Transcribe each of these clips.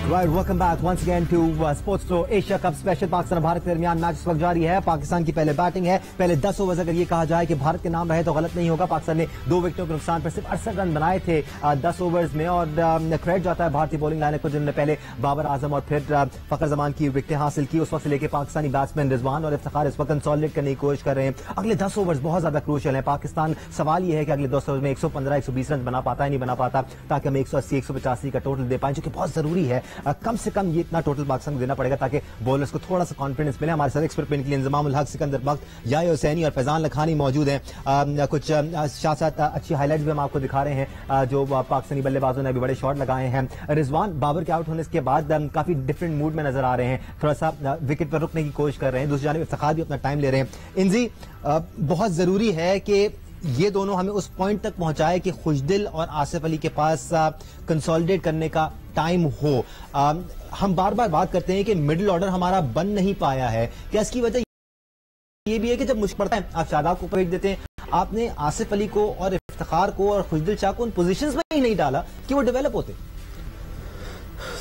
Right, welcome back once again to Sports Pro Asia Cup Special। Pakistan Bharat के दरमियान match इस वक्त जारी है। पाकिस्तान की पहले बैटिंग है। पहले 10 ओवर अगर ये कहा जाए कि भारत के नाम रहे तो गलत नहीं होगा। पाकिस्तान ने 2 विकेटों के नुकसान पर सिर्फ 68 रन बनाए थे 10 ओवर्स में, और क्रेडिट जाता है भारतीय बॉलिंग लाइन को, जिन्होंने पहले बाबर आजम और फिर फखर जमान की विकेटें हासिल की। उस वक्त से लेकर पाकिस्तानी बैट्समैन रिजवान और इफ्तिखार इस वक्त कंसोलिडेट करने की कोशिश कर रहे हैं। अगले 10 ओवर्स बहुत ज्यादा क्रूशियल है। पाकिस्तान सवाल यह है कि अगले 10 ओवर में 115-120 रन बना पाता है, नहीं बना पाता, ताकि हम 180-185 का टोटल दे पाए, जो कि बहुत जरूरी है। कम से कम इतना टोटल पाकिस्तान को देना पड़ेगा ताकि बॉलर्स को थोड़ा सा कॉन्फिडेंस मिले। हमारे साथ एक्सपर्ट पेन के लिए इंजमाम उल हक, सिकंदर बख्त, याहिया हुसैनी और फैजान लखानी मौजूद हैं। कुछ साथ अच्छी हाईलाइट्स भी हम आपको दिखा रहे हैं जो पाकिस्तानी बल्लेबाजों ने अभी बड़े शॉट लगाए हैं। रिजवान बाबर के आउट होने के बाद काफी डिफरेंट मूड में नजर आ रहे हैं, थोड़ा सा विकेट पर रुकने की कोशिश कर रहे हैं। दूसरी जानिब इफ्तिखार भी अपना टाइम ले रहे हैं। इंजी, बहुत जरूरी है कि ये दोनों हमें उस पॉइंट तक पहुंचाए कि खुशदिल और आसिफ अली के पास कंसोलिडेट करने का टाइम हो। हम बार बार बात करते हैं कि मिडिल ऑर्डर हमारा बन नहीं पाया है। क्या इसकी वजह ये भी है कि जब मुश्किल पड़ता है आप शादाब को ऊपर देते हैं? आपने आसिफ अली को और इफ्तिखार को और खुशदिल शाह को उन पोजीशंस में ही नहीं डाला कि वो डेवलप होते।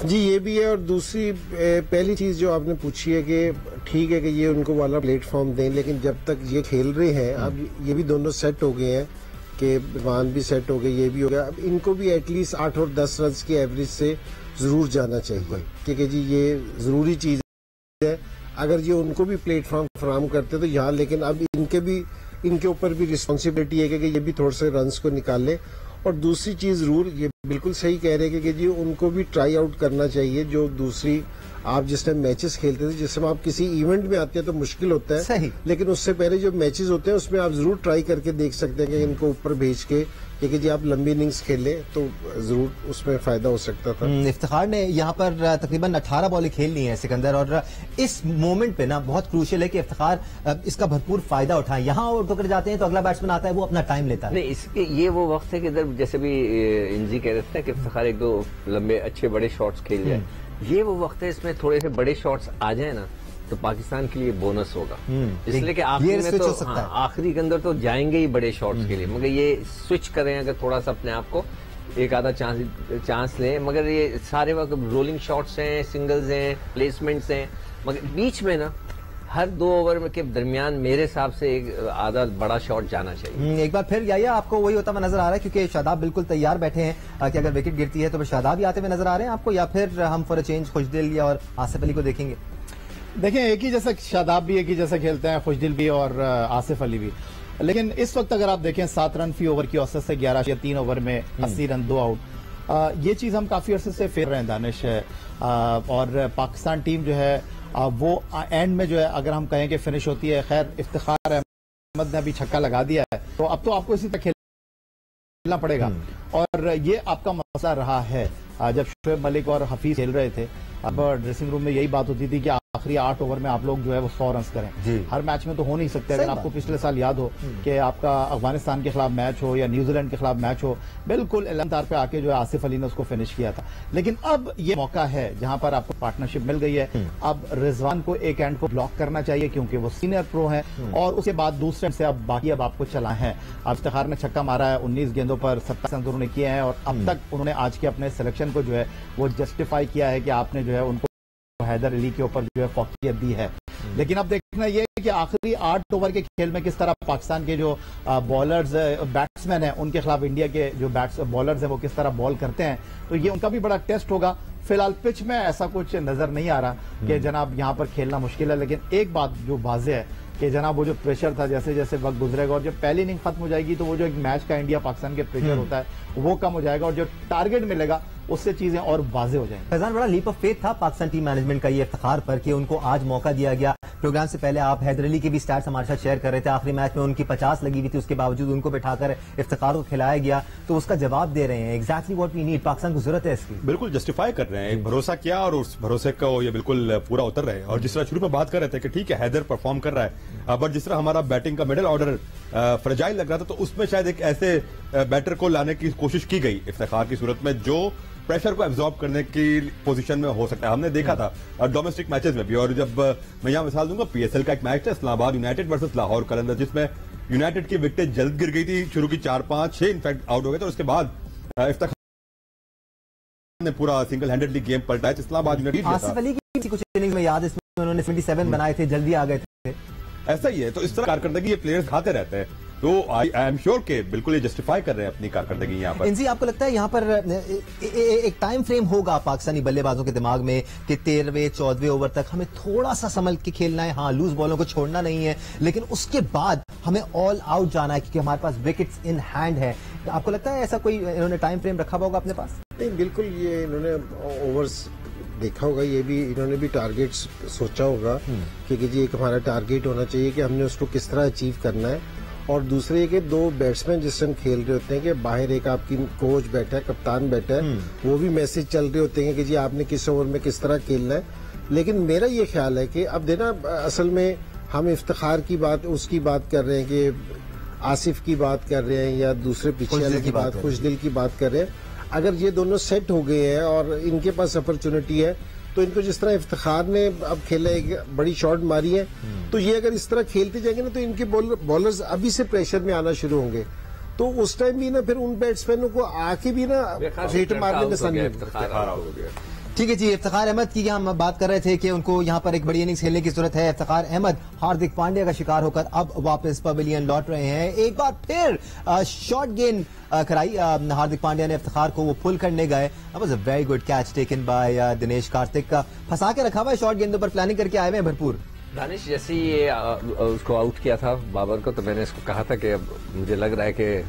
जी, ये भी है। और दूसरी पहली चीज जो आपने पूछी है कि ठीक है कि ये उनको वाला प्लेटफॉर्म दें, लेकिन जब तक ये खेल रहे हैं, अब ये भी दोनों सेट हो गए हैं कि रिजवान भी सेट हो गए, ये भी हो गया। अब इनको भी एटलीस्ट 8 और 10 रन की एवरेज से जरूर जाना चाहिए, क्योंकि जी ये जरूरी चीज है। अगर ये उनको भी प्लेटफॉर्म फराहम करते तो यहाँ, लेकिन अब इनके ऊपर भी रिस्पॉन्सिबिलिटी है कि ये भी थोड़े से रन्स को निकाले। और दूसरी चीज जरूर, ये बिल्कुल सही कह रहे हैं कि जी उनको भी ट्राई आउट करना चाहिए। जो दूसरी आप जिस टाइम मैचेस खेलते थे, जिस समय आप किसी इवेंट में आते हैं तो मुश्किल होता है सही, लेकिन उससे पहले जो मैचेस होते हैं उसमें आप जरूर ट्राई करके देख सकते हैं कि इनको ऊपर भेज के, क्योंकि जी आप लंबी इनिंग्स खेले तो जरूर उसमें फायदा हो सकता था। इफ्तिखार ने यहाँ पर तकरीबन 18 बॉलें खेल ली हैं सिकंदर, और इस मोमेंट पे ना बहुत क्रूशियल है कि इफ्तिखार इसका भरपूर फायदा उठाए। यहाँ और पकड़ जाते हैं तो अगला बैट्समैन आता है, वो अपना टाइम लेता है। नहीं, इसके ये वो वक्त है कि इधर जैसे भी इंजी कह रहे थे कि इफ्तिखार 1-2 लंबे अच्छे बड़े शॉट्स खेल जाए, ये वो वक्त है इसमें थोड़े से बड़े शॉट्स आ जाए ना तो पाकिस्तान के लिए बोनस होगा। इसलिए कि आखिरी में तो आखिरी के अंदर तो जाएंगे ही बड़े शॉट्स के लिए, मगर ये स्विच करें अगर थोड़ा सा अपने आप को, एक आधा चांस लें। मगर ये सारे वक्त रोलिंग शॉट्स हैं, सिंगल्स हैं, प्लेसमेंट्स हैं, मगर बीच में ना हर 2 ओवर के दरमियान मेरे हिसाब से एक आधा बड़ा शॉट जाना चाहिए। एक बार फिर याया आपको वही होता हुआ नजर आ रहा है, क्योंकि शादाब बिल्कुल तैयार बैठे हैं कि अगर विकेट गिरती है तो फिर शादाब ही आते हुए नजर आ रहे हैं आपको, या फिर हम फॉर अ चेंज खुशदिल या और आसिफ अली को देखेंगे? देखें, एक ही जैसा शादाब भी एक ही जैसा खेलते हैं, खुशदिल भी और आसिफ अली भी। लेकिन इस वक्त अगर आप देखें 7 रन फी ओवर की औसत से 11 या 3 ओवर में 80 रन 2 आउट, ये चीज हम काफी अरसे से फेर रहे हैं दानिश। और पाकिस्तान टीम जो है वो एंड में जो है अगर हम कहें कि फिनिश होती है, खैर इफ्तिखार अहमद ने अभी छक्का लगा दिया है तो अब तो आपको इसी तरह खेलना पड़ेगा। और ये आपका मसला रहा है जब शोएब मलिक और हफीज खेल रहे थे, अब ड्रेसिंग रूम में यही बात होती थी कि आखिरी 8 ओवर में आप लोग जो है वो 100 रन करें। हर मैच में तो हो नहीं सकते। अगर आपको पिछले साल याद हो कि आपका अफगानिस्तान के खिलाफ मैच हो या न्यूजीलैंड के खिलाफ मैच हो, बिल्कुल एलमदार पे आके जो है आसिफ अली ने उसको फिनिश किया था। लेकिन अब ये मौका है जहां पर आपको पार्टनरशिप मिल गई है। अब रिजवान को एक एंड को ब्लॉक करना चाहिए क्योंकि वो सीनियर प्रो है, और उसके बाद दूसरे एंड से अब बाकी अब आपको चला है। अब इफ्तिखार ने छक्का मारा है 19 गेंदों पर 27 रन उन्होंने किए हैं, और अब तक उन्होंने आज के अपने सिलेक्शन को जो है वो जस्टिफाई किया है कि आपने जो है उनको हैदर अली के ऊपर जो है फौकियत दी है। लेकिन अब देखना यह है कि आखिरी 8 ओवर के खेल में किस तरह पाकिस्तान के जो बॉलर्स बैट्समैन हैं उनके खिलाफ इंडिया के जो बॉलर्स हैं वो किस तरह बॉल करते हैं, तो ये उनका भी बड़ा टेस्ट होगा। फिलहाल पिच में ऐसा कुछ नजर नहीं आ रहा कि जनाब यहां पर खेलना मुश्किल है। लेकिन एक बात जो वाज़ेह है कि जनाब वो जो प्रेशर था, जैसे जैसे वक्त गुजरेगा और जब पहली इनिंग खत्म हो जाएगी तो वो जो एक मैच का इंडिया पाकिस्तान के प्रेशर होता है वो कम हो जाएगा, और जो टारगेट मिलेगा उससे चीजें और वाज़ेह हो जाएंगी। फैजान, बड़ा लीप ऑफ फेथ था पाकिस्तान टीम मैनेजमेंट का ये इफ्तिखार पर कि उनको आज मौका दिया गया। प्रोग्राम से पहले आप हैदर अली के भी स्टैट्स हमारे साथ शेयर कर रहे थे। आखिरी मैच में उनकी 50 लगी हुई थी, उसके बावजूद उनको बिठाकर इफ्तिखार को खिलाया गया, तो उसका जवाब दे रहे हैं। Exactly what we need, Pakistan को जरूरत है इसकी। बिल्कुल जस्टिफाई कर रहे हैं, एक भरोसा किया और उस भरोसे को ये बिल्कुल पूरा उतर रहे हैं। और जिस तरह शुरू में बात कर रहे थे कि ठीक है हैदर परफॉर्म कर रहा है, बट जिस तरह हमारा बैटिंग का मिडिल ऑर्डर फ्रेजाइल लग रहा था, तो उसमें शायद एक ऐसे बैटर को लाने की कोशिश की गई इफ्तिखार की सूरत में जो प्रेशर को एब्जॉर्ब करने की पोजीशन में हो सकता है। हमने देखा था डोमेस्टिक मैचेस में भी, और जब मैं यहां मिसाल दूंगा पीएसएल का एक मैच था इस्लामाबाद यूनाइटेड वर्सेस लाहौर कलंदर, जिसमें यूनाइटेड की विकेटें जल्द गिर गई थी, शुरू की 4-5-6 इनफैक्ट आउट हो गए थे, और उसके बाद इफ्तिखार ने पूरा सिंगल हैंडेडली गेम पलटा है, इस्लामाबाद यूनाइटेड आसिफ अली की कुछ इनिंग्स में याद है, इसमें उन्होंने 77 बनाए थे, जल्दी आ गए थे। ऐसा ही है, तो इस तरह कारकर्दगी ये प्लेयर्स खाते रहते हैं, तो आई एम श्योर के बिल्कुल ये जस्टिफाई कर रहे हैं अपनी कारकर्दगी यहाँ पर। इनसी, आपको लगता है यहाँ पर एक टाइम फ्रेम होगा पाकिस्तानी बल्लेबाजों के दिमाग में कि 13वें 14वें ओवर तक हमें थोड़ा सा संभल के खेलना है, हाँ लूज बॉलों को छोड़ना नहीं है, लेकिन उसके बाद हमें ऑल आउट जाना है क्योंकि हमारे पास विकेट्स इन हैंड है। आपको लगता है ऐसा कोई इन्होंने टाइम फ्रेम रखा होगा अपने पास? नहीं, बिल्कुल ये इन्होंने ओवर्स देखा होगा, ये भी इन्होंने भी टारगेट्स सोचा होगा कि जी एक हमारा टारगेट होना चाहिए कि हमने उसको किस तरह अचीव करना है। और दूसरे के दो बैट्समैन जिस टाइम खेल रहे होते हैं कि बाहर एक आपकी कोच बैठा है, कप्तान बैठा है, वो भी मैसेज चल रहे होते हैं कि जी आपने किस ओवर में किस तरह खेलना है। लेकिन मेरा ये ख्याल है कि अब देना असल में हम इफ्तिखार की बात उसकी बात कर रहे हैं कि आसिफ की बात कर रहे हैं या दूसरे पीछे वाले की बात, खुशदिल की बात कर रहे हैं। अगर ये दोनों सेट हो गए हैं और इनके पास अपॉर्चुनिटी है तो इनको जिस तरह इफ्तिखार ने अब खेला, एक बड़ी शॉट मारी है, तो ये अगर इस तरह खेलते जाएंगे ना तो इनके बॉलर्स अभी से प्रेशर में आना शुरू होंगे, तो उस टाइम भी ना फिर उन बैट्समैनों को आके भी ना रेट मारने में आसानी। ठीक है जी, इफ्तिखार अहमद की हम बात कर रहे थे कि उनको यहाँ पर एक बड़ी इनिंग्स खेलने की जरूरत है। इफ्तिखार अहमद हार्दिक पांड्या का शिकार होकर अब वापस पवेलियन लौट रहे हैं। एक बार फिर शॉर्ट गेंद कराई हार्दिक पांड्या ने इफ्तिखार को, वो पुल करने गए। Was a very good catch taken by Dinesh Karthik का, फंसा के रखा हुआ है शॉर्ट गेंदों पर, प्लानिंग करके आए हुए हैं भरपूर। दानिश जैसे ये उसको आउट किया था बाबर को, तो मैंने इसको कहा था कि अब मुझे लग रहा है कि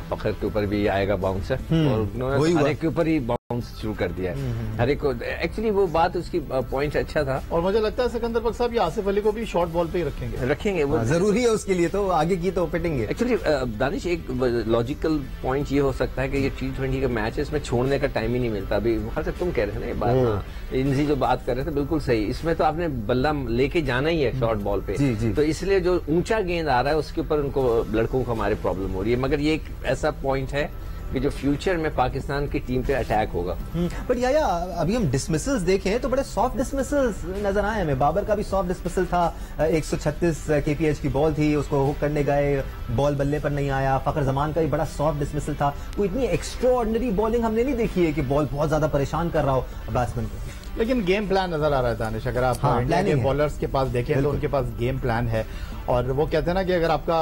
फखर के ऊपर भी आएगा बाउंस है, और उन्होंने हर एक के ऊपर ही बाउंस शुरू कर दिया है हर एक को। एक्चुअली वो बात उसकी पॉइंट अच्छा था, और मुझे लगता है सिकंदर बख्श साहब ये आसिफ अली को भी शॉर्ट बॉल पे ही रखेंगे वो जरूरी है उसके लिए, तो आगे की तो पिटेंगे। एक्चुअली दानिश एक लॉजिकल पॉइंट ये हो सकता है कि ये T20 का मैच है, इसमें छोड़ने का टाइम ही नहीं मिलता। अभी वहां से तुम कह रहे थे ना ये बात, इनजी जो बात कर रहे थे बिल्कुल सही, इसमें तो आपने बल्ला लेके जाना ही है शॉर्ट बॉल पे, जी। तो इसलिए जो ऊंचा गेंद आ रहा है उसके ऊपर उनको लड़कों को हमारे प्रॉब्लम हो रही है। मगर ये एक ऐसा पॉइंट है कि जो फ्यूचर में पाकिस्तान की टीम पे अटैक होगा। बट या अभी हम डिसमिसल्स देखें तो बड़े सॉफ्ट डिसमिसल्स नजर आए हमें। बाबर का भी सॉफ्ट डिसमिसल था, 136 kph की बॉल थी, उसको हुक करने गए, बॉल बल्ले पर नहीं आया। फखर जमान का भी बड़ा सॉफ्ट डिसमिसल था। कोई इतनी एक्स्ट्राऑर्डिनरी बॉलिंग हमने नहीं देखी है कि बॉल बहुत ज्यादा परेशान कर रहा हो बैट्समैन को। लेकिन गेम प्लान नजर आ रहा है दानिश, अगर आप इंडिया के बॉलर्स के पास देखें तो उनके पास गेम प्लान है। और वो कहते हैं ना कि अगर आपका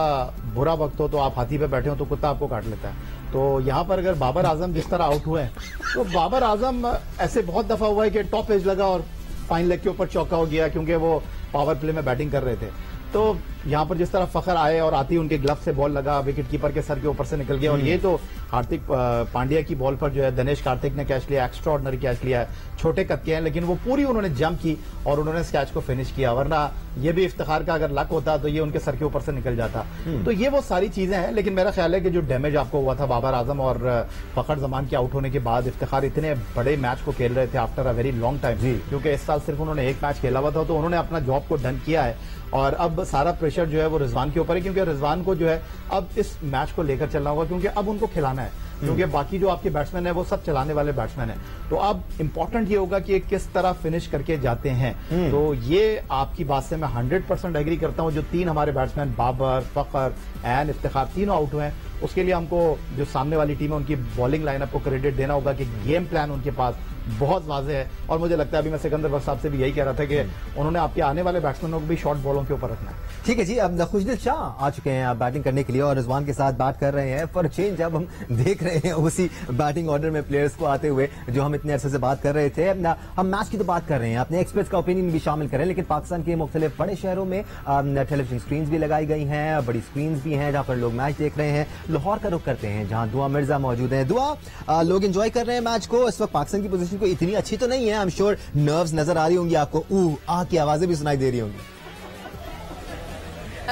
बुरा वक्त हो तो आप हाथी पे बैठे हो तो कुत्ता आपको काट लेता है। तो यहाँ पर अगर बाबर आजम जिस तरह आउट हुए हैं, तो बाबर आजम ऐसे बहुत दफा हुआ है कि टॉप एज लगा और फाइन लेग के ऊपर चौका हो गया क्योंकि वो पावर प्ले में बैटिंग कर रहे थे। तो यहाँ पर जिस तरह फखर आए और आती उनके ग्लव से बॉल लगा, विकेट कीपर के सर के ऊपर से निकल गया, और ये तो हार्दिक पांड्या की बॉल पर जो है दिनेश कार्तिक ने कैच लिया, एक्स्ट्रा ऑर्डिनरी कैच लिया है, छोटे कद के हैं लेकिन वो पूरी उन्होंने जंप की और उन्होंने इस कैच को फिनिश किया। वरना ये भी इफ्तिखार का अगर लक होता तो ये उनके सर के ऊपर से निकल जाता। तो ये वो सारी चीजें हैं, लेकिन मेरा ख्याल है कि जो डैमेज आपको हुआ था बाबर आजम और फखर जमान के आउट होने के बाद, इफ्तिखार इतने बड़े मैच को खेल रहे थे after a very long time, क्योंकि इस साल सिर्फ उन्होंने एक मैच खेला हुआ था, तो उन्होंने अपना जॉब को डन किया है। और अब सारा प्रेशर जो है वो रिजवान के ऊपर है, क्योंकि रिजवान को जो है अब इस मैच को लेकर चलना होगा, क्योंकि अब उनको खिलाना है, क्योंकि बाकी जो आपके बैट्समैन है वो सब चलाने वाले बैट्समैन है। तो अब इंपॉर्टेंट ये होगा कि किस तरह फिनिश करके जाते हैं। तो ये आपकी बात से मैं 100% एग्री करता हूं। जो तीन हमारे बैट्समैन बाबर, फखर एंड इफ्तिखार तीनों आउट हुए हैं, उसके लिए हमको जो सामने वाली टीम है उनकी बॉलिंग लाइनअप को क्रेडिट देना होगा कि गेम प्लान उनके पास बहुत वाज़ेह है। और मुझे लगता है, अभी मैं सिकंदर बख्श साहब से भी यही कह रहा था कि उन्होंने आपके आने वाले बैट्समैनों को भी शॉर्ट बॉलों के ऊपर रखना है। ठीक है जी, अब खुशदिल शाह आ चुके हैं बैटिंग करने के लिए और रिजवान के साथ बात कर रहे हैं। फॉर चेंज अब हम देख रहे हैं उसी बैटिंग ऑर्डर में प्लेयर्स को आते हुए जो हम इतने अरसे से बात कर रहे थे। हम मैच की तो बात कर रहे हैं, अपने एक्सपर्ट्स का ओपिनियन भी शामिल करें, लेकिन पाकिस्तान के मुख्तलिफ बड़े शहरों में टेलीविजन स्क्रीन भी लगाई गई हैं, बड़ी स्क्रीन भी हैं जहां पर लोग मैच देख रहे हैं। लाहौर का रुख करते हैं जहां दुआ मिर्जा मौजूद है। दुआ, लोग एंजॉय कर रहे हैं मैच को। इस वक्त पाकिस्तान की पोजीशन को इतनी अच्छी तो नहीं है, आई एम श्योर नर्व्स नजर आ रही होंगी आपको, आ की आवाजें भी सुनाई दे रही होंगी।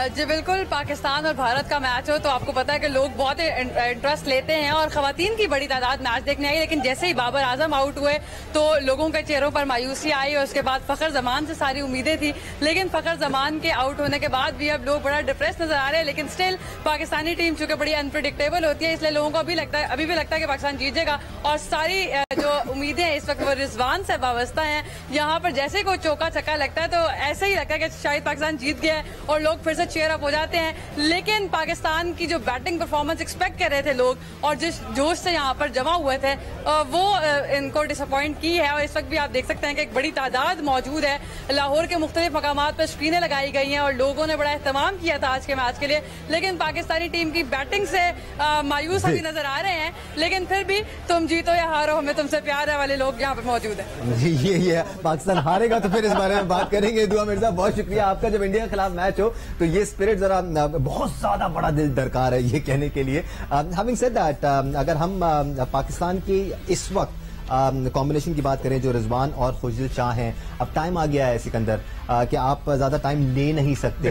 जी बिल्कुल, पाकिस्तान और भारत का मैच हो तो आपको पता है कि लोग बहुत इंटरेस्ट लेते हैं और खवातीन की बड़ी तादाद मैच देखने आई। लेकिन जैसे ही बाबर आजम आउट हुए तो लोगों के चेहरों पर मायूसी आई और उसके बाद फखर जमान से सारी उम्मीदें थी, लेकिन फखर जमान के आउट होने के बाद भी अब लोग बड़ा डिप्रेस नजर आ रहे हैं। लेकिन स्टिल पाकिस्तानी टीम चूंकि बड़ी अनप्रिडिक्टेबल होती है, इसलिए लोगों को अभी भी लगता है कि पाकिस्तान जीतेगा। और सारी जो उम्मीदें हैं इस वक्त वो रिजवान से वाबस्ता हैं। यहाँ पर जैसे कोई चौका छक्का लगता है तो ऐसे ही लगता है कि शायद पाकिस्तान जीत गया है और लोग फिर से चेयर अप हो जाते हैं। लेकिन पाकिस्तान की जो बैटिंग परफॉर्मेंस एक्सपेक्ट कर रहे थे लोग और जिस जोश से यहाँ पर जमा हुए थे वो इनको डिसअपॉइंट की है। और इस वक्त भी आप देख सकते हैं कि एक बड़ी तादाद मौजूद है। लाहौर के मुख्तलिफ मकामात पर स्क्रीनें लगाई गई हैं और लोगों ने बड़ा एहतमाम किया था आज के मैच के लिए। लेकिन पाकिस्तानी टीम की बैटिंग से मायूस अभी नजर आ रहे हैं। लेकिन फिर भी तुम जीतो या हारो हमें तुमसे प्यार है वाले लोग यहाँ पे मौजूद है। ये पाकिस्तान हारेगा तो फिर इस बारे में बात करेंगे। दुआ मिर्जा बहुत शुक्रिया आपका। जब इंडिया के खिलाफ मैच हो तो ये स्पिरिट जरा बहुत ज्यादा बड़ा दिल दरकार है ये कहने के लिए। हैविंग सेड दैट अगर हम पाकिस्तान की इस वक्त कॉम्बिनेशन की बात करें जो रिजवान और खुशदिल शाह हैं, अब टाइम आ गया है सिकंदर कि आप ज्यादा टाइम ले नहीं सकते।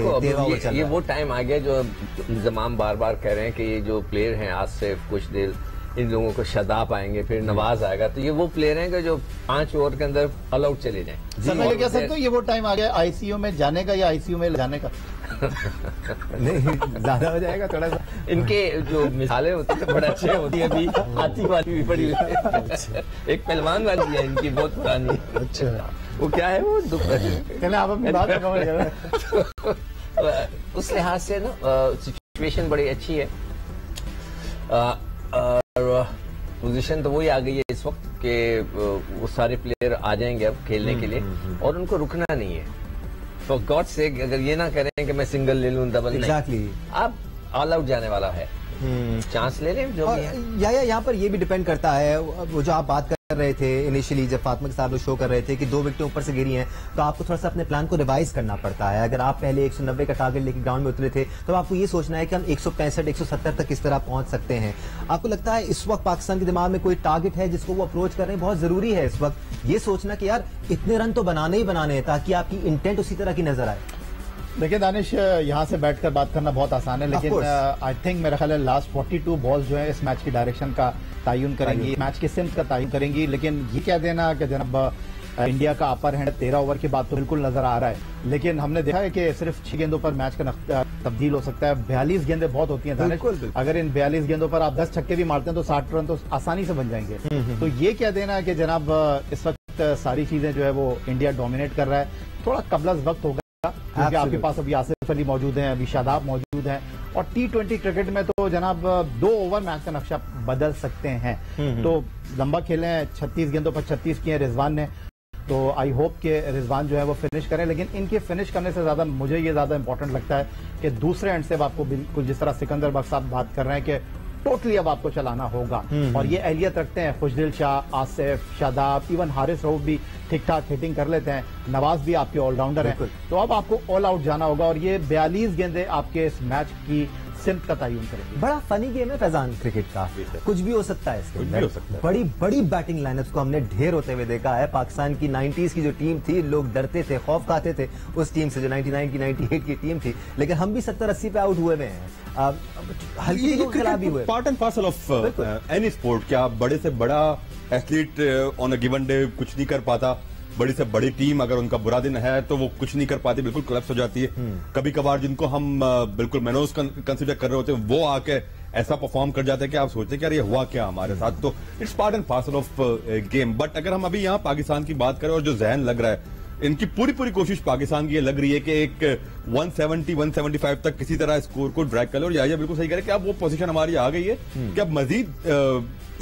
ये वो टाइम आ गया जो इंतजाम बार बार कह रहे हैं कि ये जो प्लेयर हैं आसिफ खुशदिल इन लोगों को शादाब आएंगे फिर नवाज आएगा, तो ये वो प्लेयर हैं कि जो 5 ओवर के अंदर ऑल आउट चले जाएं। सर मैं ये कह सकता हूँ ये वो टाइम आ गया आईसीयू में जाने का या आईसीयू में जाने का। नहीं ज्यादा हो जाएगा थोड़ा सा। इनके जो मिसालें होती है बड़े अच्छे होती है। अभी हाथी वाली भी पड़ी हुई है, एक पहलवान वाली है इनकी बहुत पुरानी। अच्छा वो क्या है वो चले आप अपनी बात करें। उस लिहाज से ना सिचुएशन बड़ी अच्छी है और पोजीशन तो वही आ गई है इस वक्त कि वो सारे प्लेयर आ जाएंगे अब खेलने के लिए और उनको रुकना नहीं है। फॉर गॉड सेक अगर ये ना करें कि मैं सिंगल ले लूं डबल नहीं, अब ऑल आउट जाने वाला है, चांस ले लें जो भी है। यहाँ पर ये भी डिपेंड करता है वो जो आप बात कर रहे थे इनिशियली जब फातिमा के साथ लोग शो कर रहे थे कि 2 विकेटें ऊपर से गिरी हैं तो आपको थोड़ा सा अपने प्लान को रिवाइज करना पड़ता है। अगर आप पहले 190 का टारगेट लेके ग्राउंड में उतरे थे तो आपको ये सोचना है कि हम 165 170 तक किस तरह पहुंच सकते हैं। आपको लगता है इस वक्त पाकिस्तान के दिमाग में कोई टारगेट है जिसको वो अप्रोच कर रहे हैं? बहुत जरूरी है इस वक्त ये सोचना कि यार इतने रन तो बनाने ही बनाने हैं ताकि आपकी इंटेंट उसी तरह की नजर आए। देखिए दानिश, यहाँ से बैठकर बात करना बहुत आसान है लेकिन आई थिंक मेरा ख्याल है लास्ट 42 बॉल्स जो है इस मैच की डायरेक्शन का तयन करेंगी, मैच के सिम्स का तयन करेंगी। लेकिन ये कह देना कि जनाब इंडिया का अपर हैंड 13 ओवर की बात तो बिल्कुल नजर आ रहा है। लेकिन हमने देखा है कि सिर्फ 6 गेंदों पर मैच का तब्दील हो सकता है। 42 गेंदें बहुत होती हैं दानिश, अगर इन 42 गेंदों पर आप 10 छक्के भी मारते हैं तो 60 रन तो आसानी से बन जाएंगे। तो ये कह देना है कि जनाब इस वक्त सारी चीजें जो है वो इंडिया डोमिनेट कर रहा है। थोड़ा कबलस वक्त होगा क्योंकि आपके पास अभी आसिफ अली मौजूद हैं, अभी शादाब मौजूद हैं और T20 क्रिकेट में तो जनाब 2 ओवर मैच का नक्शा बदल सकते हैं। तो लंबा खेले हैं, 36 गेंदों पर 36 किए रिजवान ने, तो आई होप कि रिजवान जो है वो फिनिश करें। लेकिन इनके फिनिश करने से ज्यादा मुझे ये ज्यादा इंपॉर्टेंट लगता है कि दूसरे एंड से आपको बिल्कुल जिस तरह सिकंदर बख्श साहब बात कर रहे हैं कि टोटली अब आपको चलाना होगा और ये अहलियत रखते हैं। खुशदिल शाह, आसिफ, शादाब, इवन हारिस रऊफ भी ठीक ठाक हिटिंग कर लेते हैं, नवाज भी आपके ऑलराउंडर हैं। तो अब आपको ऑल आउट जाना होगा और ये 42 गेंदें आपके इस मैच की सिम्त का तयन करेंगे। बड़ा फनी गेम है फैजान क्रिकेट का, कुछ भी हो सकता है इसके अंदर। बड़ी बड़ी बैटिंग लाइनअप्स को हमने ढेर होते हुए देखा है। पाकिस्तान की 90s की जो टीम थी लोग डरते थे, खौफ खाते थे उस टीम से जो 99 की 98 की टीम थी। लेकिन हम भी 70-80 पे आउट हुए हैं, हल्की खिलाफ भी हुए। Part and parcel of any sport. क्या बड़े से बड़ा athlete on a given day कुछ नहीं कर पाता, बड़ी से बड़ी टीम अगर उनका बुरा दिन है तो वो कुछ नहीं कर पाती, बिल्कुल कोलैप्स हो जाती है। कभी कभार जिनको हम बिल्कुल मैनोस कंसिडर कर रहे होते हैं वो आके ऐसा परफॉर्म कर जाते हैं कि आप सोचते हैं कि यार ये हुआ क्या हमारे साथ। तो it's part and parcel of game. But अगर हम अभी यहाँ पाकिस्तान की बात करें और जो जहन लग रहा है, इनकी पूरी कोशिश पाकिस्तान की ये लग रही है कि एक 170-175 तक किसी तरह स्कोर को ड्रैग कर लो। और यह बिल्कुल सही करे कि अब वो पोजीशन हमारी आ गई है कि अब मजीद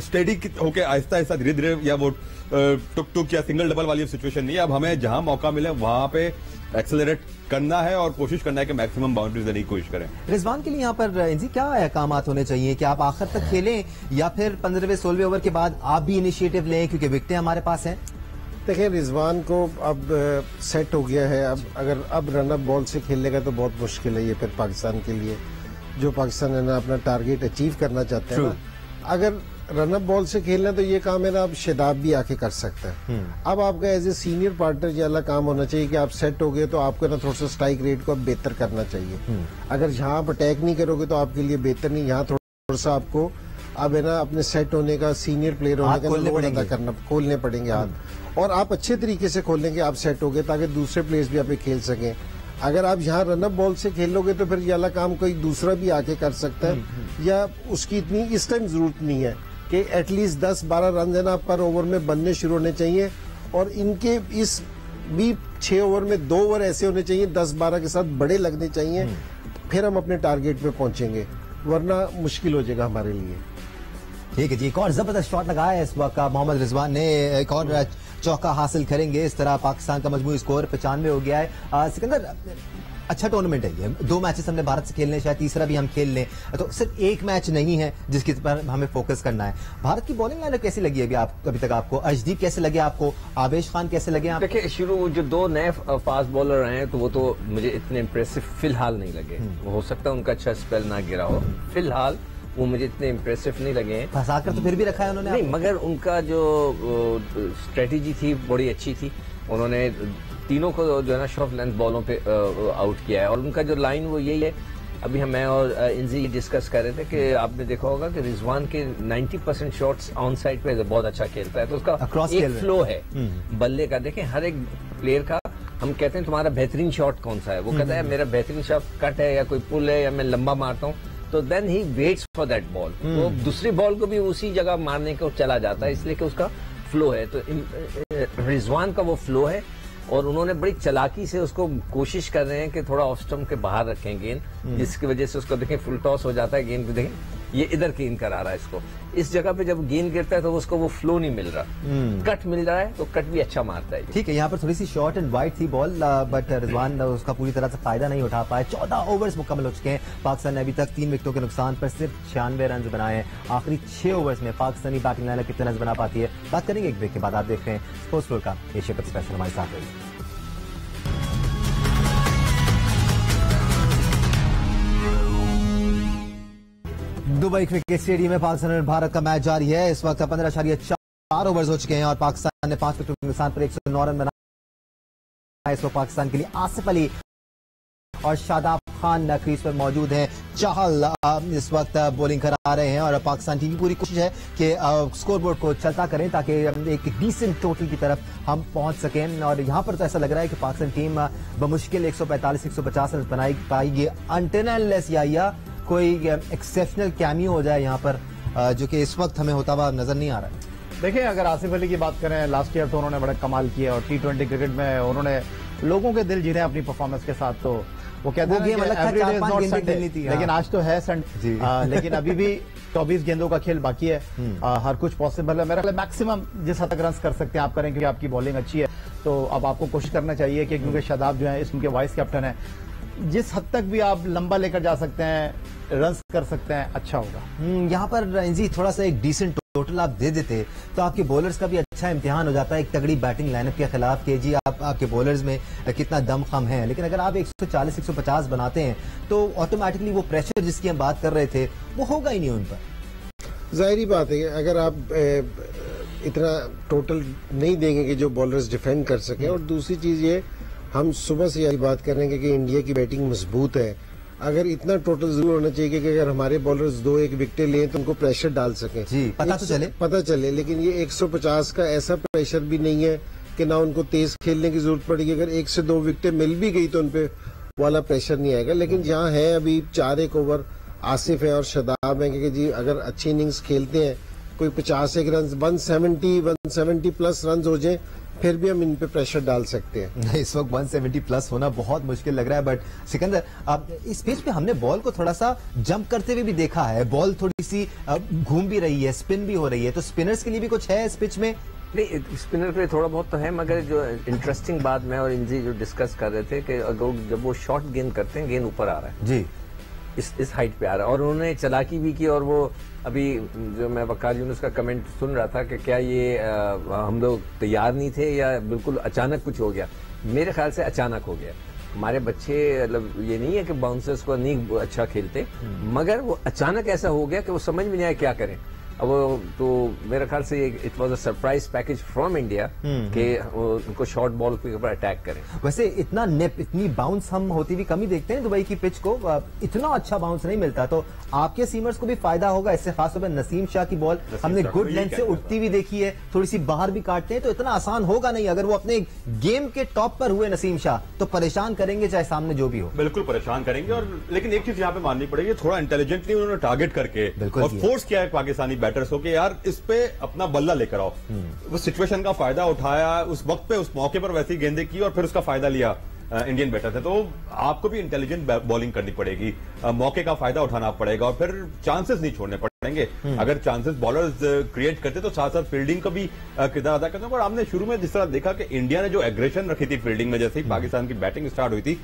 स्टेडी होके आहिस्ता आहिस्ता धीरे धीरे, या वो टुक या सिंगल डबल वाली सिचुएशन नहीं है। अब हमें जहां मौका मिले वहां पे एक्सेलरेट करना है और कोशिश करना है कि मैक्सिमम बाउंड्रीज देने की कोशिश करें। रिजवान के लिए यहाँ पर इनसे क्या अहकामात होने चाहिए कि आप आखिर तक खेलें या फिर 15वें-16वें ओवर के बाद आप भी इनिशिएटिव लें क्योंकि विकेटें हमारे पास हैं? देखिए रिजवान को अब सेट हो गया है, अब अगर अब रन अप बॉल से खेलेगा तो बहुत मुश्किल है ये फिर पाकिस्तान के लिए, जो पाकिस्तान है ना अपना टारगेट अचीव करना चाहते हैं ना। अगर रन अप बॉल से खेलना तो ये काम है ना अब शादाब भी आके कर सकता है। अब आपका एज ए सीनियर पार्टनर ये वाला काम होना चाहिए कि आप सेट हो गए तो आपको ना थोड़ा सा स्ट्राइक रेट को अब बेहतर करना चाहिए। अगर यहाँ आप अटैक नहीं करोगे तो आपके लिए बेहतर नहीं, यहाँ थोड़ा सा आपको अब है ना अपने सेट होने का, सीनियर प्लेयर होने का लोड अदा करना, खोलने पड़ेंगे हाथ, और आप अच्छे तरीके से खोलेंगे आप सेट हो गए ताकि दूसरे प्लेयर्स भी आप खेल सकें। अगर आप यहाँ रनअप बॉल से खेलोगे तो फिर ये वाला काम कोई दूसरा भी आके कर सकता है, या उसकी इतनी इस टाइम जरूरत नहीं है कि एटलीस्ट 10-12 रन है ना पर ओवर में बनने शुरू होने चाहिए। और इनके इस भी 6 ओवर में 2 ओवर ऐसे होने चाहिए 10-12 के साथ बड़े लगने चाहिए फिर हम अपने टारगेट पे पहुंचेंगे, वरना मुश्किल हो जाएगा हमारे लिए। ठीक है जी, एक और जबरदस्त शॉट लगाया है इस वक्त मोहम्मद रिजवान ने, एक और चौका हासिल करेंगे। इस तरह पाकिस्तान का मजमूई स्कोर 95 हो गया है। सिकंदर, अच्छा टूर्नामेंट है ये, 2 मैचेस हमने भारत से खेलने, शायद तीसरा भी हम खेल लें, तो सिर्फ एक मैच नहीं है जिसके पर हमें फोकस करना है। भारत की बॉलिंग लाइनअप कैसी लगी अभी तक आपको? अर्शदीप कैसे लगे आपको? आवेश खान कैसे लगे आप? देखिए, शुरू जो 2 नए फास्ट बॉलर आए हैं तो वो तो मुझे इतने इम्प्रेसिव फिलहाल नहीं लगे। हो सकता है उनका अच्छा स्पेल ना गिरा हो, फिलहाल वो मुझे इतने इम्प्रेसिव नहीं लगे। फंसाकर तो फिर भी रखा है उन्होंने नहीं, मगर उनका जो स्ट्रेटेजी थी बड़ी अच्छी थी। उन्होंने तीनों को जो है ना शॉर्ट लेंथ बॉलों पे आउट किया है, और उनका जो लाइन वो यही है। अभी मैं और इंजी डिस्कस कर रहे थे कि आपने देखा होगा कि रिजवान के 90% शॉट्स ऑन साइड पे बहुत अच्छा खेलता है, तो उसका एक फ्लो है बल्ले का। देखें, हर एक प्लेयर का, हम कहते हैं तुम्हारा बेहतरीन शॉट कौन सा है, वो कहता है मेरा बेहतरीन शॉट कट है या कोई पुल है या मैं लंबा मारता हूँ, तो then he waits for that ball. वो दूसरी बॉल को भी उसी जगह मारने को चला जाता है, इसलिए कि उसका फ्लो है। तो रिजवान का वो फ्लो है, और उन्होंने बड़ी चालाकी से उसको कोशिश कर रहे हैं कि थोड़ा ऑफ स्टंप के बाहर रखें गेंद, जिसकी वजह से उसको देखें फुल टॉस हो जाता है गेंद। देखें ये इधर गेंद करा रहा है इसको, इस जगह पे जब गेंद गिरता है तो उसको वो फ्लो नहीं मिल रहा, कट मिल रहा है तो कट भी अच्छा मारता है। ठीक है, यहाँ पर थोड़ी सी शॉर्ट एंड वाइड थी बॉल, बट रिजवान उसका पूरी तरह से फायदा नहीं उठा पाए। 14 ओवर्स मुकम्मल हो चुके हैं, पाकिस्तान ने अभी तक 3 विकेटों के नुकसान पर सिर्फ 96 रन बनाए हैं। आखिरी 6 ओवर्स में पाकिस्तानी बैटिंग लाइनअप कितने रन बना पाती है, बात करेंगे एक ब्रेक के बाद। आप देख रहे हैं स्पोर्ट्स फ्लोर का एशिया कप स्पेशल, हमारे साथ रहिए। दुबई क्रिकेट स्टेडियम में पाकिस्तान और भारत का मैच जारी है। इस वक्त 15.4 ओवर्स हो चुके हैं और पाकिस्तान ने 5 विकेटों के नुकसान पर 109 रन बनाए। इस वक्त पाकिस्तान के लिए आसिफ अली और शादाब खान क्रीज पर मौजूद हैं। चाहल इस वक्त बॉलिंग करा रहे हैं और पाकिस्तान टीम की पूरी कोशिश है कि स्कोरबोर्ड को चलता करें ताकि एक डिसेंट टोटल की तरफ हम पहुंच सकें। और यहां पर तो ऐसा लग रहा है कि पाकिस्तान टीम बमुश्किल 145-150 रन बना पाएगी, अनटिल अनलेस या कोई एक्सेप्शनल कैमियो हो जाए यहाँ पर, जो कि इस वक्त हमें होता हुआ नजर नहीं आ रहा है। देखिए, अगर आसिफ अली की बात करें, लास्ट ईयर तो उन्होंने बड़ा कमाल किया और T20 क्रिकेट में उन्होंने लोगों के दिल जीते अपनी परफॉर्मेंस के साथ। तो वो कहते हैं गेम अलग था, 4-5 गेंदें खेलनी थी, लेकिन आज तो है संडे, लेकिन अभी भी 24 गेंदों का खेल बाकी है। हर कुछ पॉसिबल है। मेरा ख्याल मैक्सिमम जिस हद तक रन कर सकते हैं आप करें, क्योंकि आपकी बॉलिंग अच्छी है। तो अब आपको कोशिश करना चाहिए कि क्योंकि शादाब जो है इसके वाइस कैप्टन है, जिस हद तक भी आप लंबा लेकर जा सकते हैं, रन कर सकते हैं, अच्छा होगा। यहाँ पर जी थोड़ा सा एक डिसेंट टोटल आप दे देते तो आपके बॉलर्स का भी अच्छा इम्तिहान हो जाता है एक तगड़ी बैटिंग लाइनअप के खिलाफ कि जी आपके बॉलर्स में कितना दमखम है। लेकिन अगर आप 140-150 बनाते हैं तो ऑटोमेटिकली वो प्रेशर जिसकी हम बात कर रहे थे वो होगा ही नहीं उन पर। जाहिर बात है, अगर आप इतना टोटल नहीं देंगे कि जो बॉलर्स डिफेंड कर सके। और दूसरी चीज ये, हम सुबह से यही बात कर रहे हैं कि इंडिया की बैटिंग मजबूत है। अगर इतना टोटल जरूर होना चाहिए कि अगर हमारे बॉलर्स 2-1 विकेटें लें तो उनको प्रेशर डाल सकें, जी पता तो चले। लेकिन ये 150 का ऐसा प्रेशर भी नहीं है कि ना उनको तेज खेलने की जरूरत पड़ेगी। अगर 1 से 2 विकेटें मिल भी गई तो उनपे वाला प्रेशर नहीं आएगा। लेकिन जहाँ है अभी 4-1 ओवर आसिफ है और शादाब है कि जी अगर अच्छी इनिंग्स खेलते हैं, कोई 51 रन 170 प्लस रन हो जाए, फिर भी हम इन पे प्रेशर डाल सकते हैं। इस वक्त 170 प्लस होना बहुत मुश्किल लग रहा है। बट सिकंदर, अब इस पिच पे हमने बॉल को थोड़ा सा जंप करते हुए भी देखा है, बॉल थोड़ी सी घूम भी रही है, स्पिन भी हो रही है, तो स्पिनर्स के लिए भी कुछ है इस पिच में? नहीं, स्पिनर पे थोड़ा बहुत तो है, मगर जो इंटरेस्टिंग बात मैं और इंजी जो डिस्कस कर रहे थे कि अगर जब वो शॉर्ट गेंद करते हैं, गेंद ऊपर आ रहा है जी, इस हाइट पे आ रहा है। और उन्होंने चालाकी भी की। और वो अभी जो मैं वकार यूनुस का कमेंट सुन रहा था कि क्या ये हम लोग तैयार नहीं थे या बिल्कुल अचानक कुछ हो गया। मेरे ख्याल से अचानक हो गया। हमारे बच्चे मतलब ये नहीं है कि बाउंसर्स को नहीं अच्छा खेलते, मगर वो अचानक ऐसा हो गया कि वो समझ में नहीं आया क्या करें। अब तो मेरे ख्याल से it was a surprise package from India कि उनको शॉर्ट बॉल के ऊपर अटैक करें। वैसे इतना नेप, इतनी बाउंस हम होती हुई कमी देखते हैं दुबई की पिच को, इतना अच्छा बाउंस नहीं मिलता। तो आपके सीमर्स को भी फायदा होगा इससे, खासतौर पर नसीम शाह की बॉल हमने गुड लेंथ से उठती हुई देखी है, थोड़ी सी बाहर भी काटते हैं, तो इतना आसान होगा नहीं। अगर वो अपने गेम के टॉप पर हुए नसीम शाह तो परेशान करेंगे, चाहे सामने जो भी हो, बिल्कुल परेशान करेंगे। और लेकिन एक चीज यहाँ पे माननी पड़ेगी, थोड़ा इंटेलिजेंटली उन्होंने टारगेट करके और फोर्स किया है पाकिस्तानी बैटर्स को कि यार इस पे अपना बल्ला लेकर आओ। वो सिचुएशन का फायदा उठाया, उस वक्त पे उस मौके पर वैसी गेंदें की और फिर उसका फायदा लिया। इंडियन बैटर्स हैं, तो आपको भी इंटेलिजेंट बॉलिंग करनी पड़ेगी, मौके का फायदा उठाना पड़ेगा और फिर चांसेस नहीं छोड़ने पड़ेंगे। अगर चांसेस बॉलर्स क्रिएट करते तो साथ साथ फील्डिंग का भी किरदार अदा करते हैं। और हमने शुरू में जिस तरह देखा कि इंडिया ने जो एग्रेशन रखी थी फील्डिंग में, जैसे ही पाकिस्तान की बैटिंग स्टार्ट हुई थी,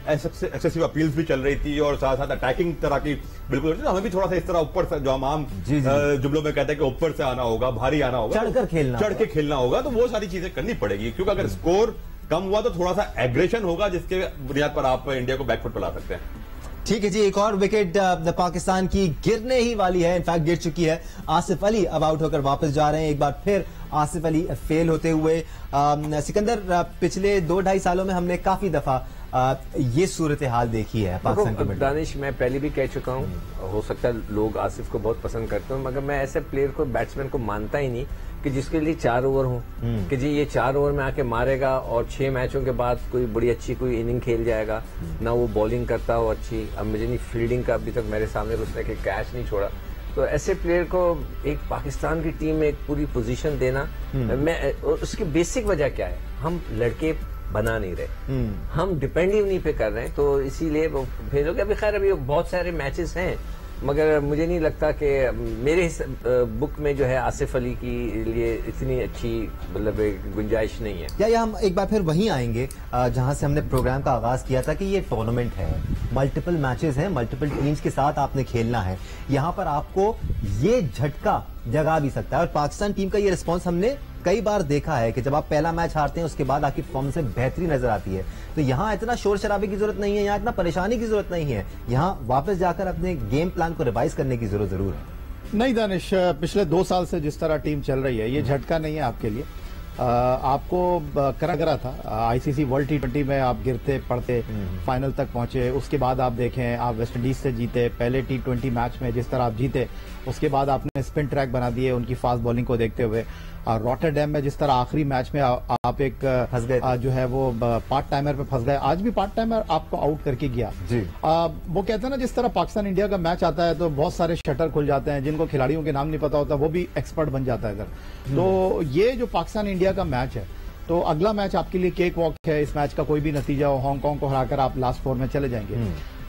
एक्सेसिव अपील्स भी चल रही थी और साथ साथ अटैकिंग तरह की बिल्कुल, तो हमें भी थोड़ा सा इस तरह ऊपर से, जो हम आम जुमलों में कहते हैं कि ऊपर से आना होगा, भारी आना होगा, चढ़ के खेलना होगा, तो वो सारी चीजें करनी पड़ेगी। क्योंकि अगर स्कोर कम हुआ तो थोड़ा सा एग्रेशन होगा, जिसके बुनियाद पर आप इंडिया को बैकफुट पर ला सकते हैं। ठीक है जी, एक और विकेट पाकिस्तान की गिरने ही वाली है, इनफैक्ट गिर चुकी है। आसिफ अली अब आउट होकर वापस जा रहे हैं, एक बार फिर आसिफ अली फेल होते हुए। सिकंदर, पिछले 2-2.5 सालों में हमने काफी दफा ये सूरत हाल देखी है पाकिस्तान के। दानिश, मैं पहले भी कह चुका हूँ, हो सकता है लोग आसिफ को बहुत पसंद करते हो, मगर मैं ऐसे प्लेयर को, बैट्समैन को मानता ही नहीं कि जिसके लिए 4 ओवर हो, कि जी ये 4 ओवर में आके मारेगा और 6 मैचों के बाद कोई बड़ी अच्छी कोई इनिंग खेल जाएगा, ना वो बॉलिंग करता हो अच्छी। अब मुझे नहीं, फील्डिंग का अभी तक मेरे सामने उसने के कैच नहीं छोड़ा। तो ऐसे प्लेयर को एक पाकिस्तान की टीम में एक पूरी पोजीशन देना, मैं उसकी बेसिक वजह क्या है, हम लड़के बना नहीं रहे, हम डिपेंड ही उन्हीं पे कर रहे हैं, तो इसीलिए वो भेजोगे। अभी खैर अभी बहुत सारे मैचेस हैं, मगर मुझे नहीं लगता कि मेरे बुक में जो है आसिफ अली की लिए इतनी अच्छी मतलब गुंजाइश नहीं है। या हम एक बार फिर वहीं आएंगे जहां से हमने प्रोग्राम का आगाज किया था कि ये टूर्नामेंट है, मल्टीपल मैचेस हैं, मल्टीपल टीम्स के साथ आपने खेलना है। यहां पर आपको ये झटका जगा भी सकता है और पाकिस्तान टीम का ये रिस्पॉन्स हमने कई बार देखा है कि जब आप पहला मैच हारते हैं उसके बाद आपकी फॉर्म से बेहतरी नजर आती है। तो यहाँ इतना शोर शराबे की जरूरत नहीं है, यहाँ इतना परेशानी की जरूरत नहीं है, यहाँ वापस जाकर अपने गेम प्लान को रिवाइज करने की जरूरत जरूर है। नहीं दानिश, पिछले 2 साल से जिस तरह टीम चल रही है, ये झटका नहीं है आपके लिए। आपको करा था आईसीसी वर्ल्ड T20 में आप गिरते पड़ते फाइनल तक पहुंचे, उसके बाद आप देखें आप वेस्ट इंडीज से जीते, पहले T20 मैच में जिस तरह आप जीते, उसके बाद आपने स्पिन ट्रैक बना दिए उनकी फास्ट बॉलिंग को देखते हुए। रॉटरडैम में जिस तरह आखिरी मैच में आप एक फंस गए, जो है वो पार्ट टाइमर पे फंस गए, आज भी पार्ट टाइमर आपको आउट करके गया जी। वो कहते हैं ना, जिस तरह पाकिस्तान इंडिया का मैच आता है तो बहुत सारे शटर खुल जाते हैं, जिनको खिलाड़ियों के नाम नहीं पता होता वो भी एक्सपर्ट बन जाता है इधर। तो ये जो पाकिस्तान इंडिया का मैच है, तो अगला मैच आपके लिए केक वॉक है। इस मैच का कोई भी नतीजा हो, हांगकांग को हराकर आप लास्ट 4 में चले जाएंगे।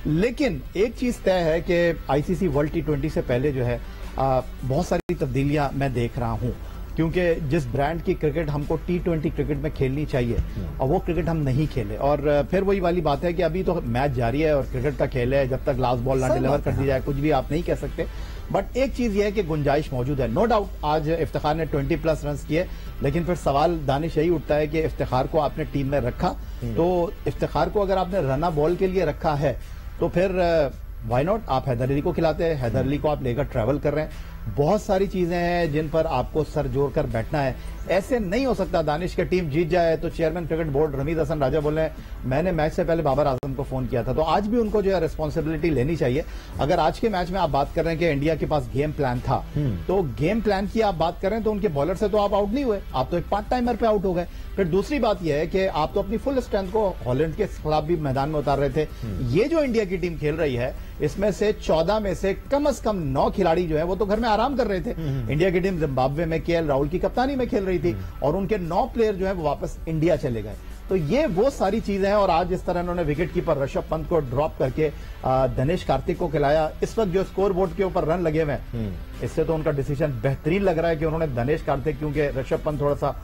लेकिन एक चीज तय है कि आईसीसी वर्ल्ड T20 से पहले जो है बहुत सारी तब्दीलियां मैं देख रहा हूं, क्योंकि जिस ब्रांड की क्रिकेट हमको T20 क्रिकेट में खेलनी चाहिए और वो क्रिकेट हम नहीं खेले। और फिर वही वाली बात है कि अभी तो मैच जारी है और क्रिकेट का खेल है, जब तक लास्ट बॉल ना डिलीवर कर दी जाए कुछ भी आप नहीं कह सकते। बट एक चीज ये है कि गुंजाइश मौजूद है, नो डाउट। आज इफ्तिखार ने 20+ रन किए, लेकिन फिर सवाल दानिश यही उठता है कि इफ्तिखार को आपने टीम में रखा, तो इफ्तिखार को अगर आपने रना बॉल के लिए रखा है तो फिर व्हाई नॉट आप हैदर अली को खिलाते हैं। हैदर अली को आप लेकर ट्रैवल कर रहे हैं, बहुत सारी चीजें हैं जिन पर आपको सर जोड़कर बैठना है। ऐसे नहीं हो सकता दानिश की टीम जीत जाए तो chairman cricket board Ramiz Hasan Raja बोल रहे हैं मैंने मैच से पहले बाबर आजम को फोन किया था, तो आज भी उनको जो है रिस्पॉन्सिबिलिटी लेनी चाहिए। अगर आज के मैच में आप बात कर रहे हैं कि इंडिया के पास गेम प्लान था, तो गेम प्लान की आप बात करें तो उनके बॉलर से तो आप आउट नहीं हुए, आप तो एक पार्ट टाइमर पे आउट हो गए। फिर दूसरी बात यह है कि आप तो अपनी फुल स्ट्रेंथ को हॉलैंड के खिलाफ भी मैदान में उतार रहे थे। ये जो इंडिया की टीम खेल रही है, इसमें से 14 में से कम 9 खिलाड़ी जो है वो तो घर में आराम कर रहे थे। इंडिया की टीम जिम्बाब्वे में KL राहुल की कप्तानी में खेल रही थी और उनके 9 प्लेयर जो है वो वापस इंडिया चले गए। तो ये वो सारी चीजें हैं। और आज जिस तरह उन्होंने विकेट कीपर ऋषभ पंत को ड्रॉप करके दिनेश कार्तिक को खिलाया, इस वक्त जो स्कोर बोर्ड के ऊपर रन लगे हुए हैं, इससे तो उनका डिसीजन बेहतरीन लग रहा है कि उन्होंने दिनेश कार्तिक, क्योंकि ऋषभ पंत थोड़ा सा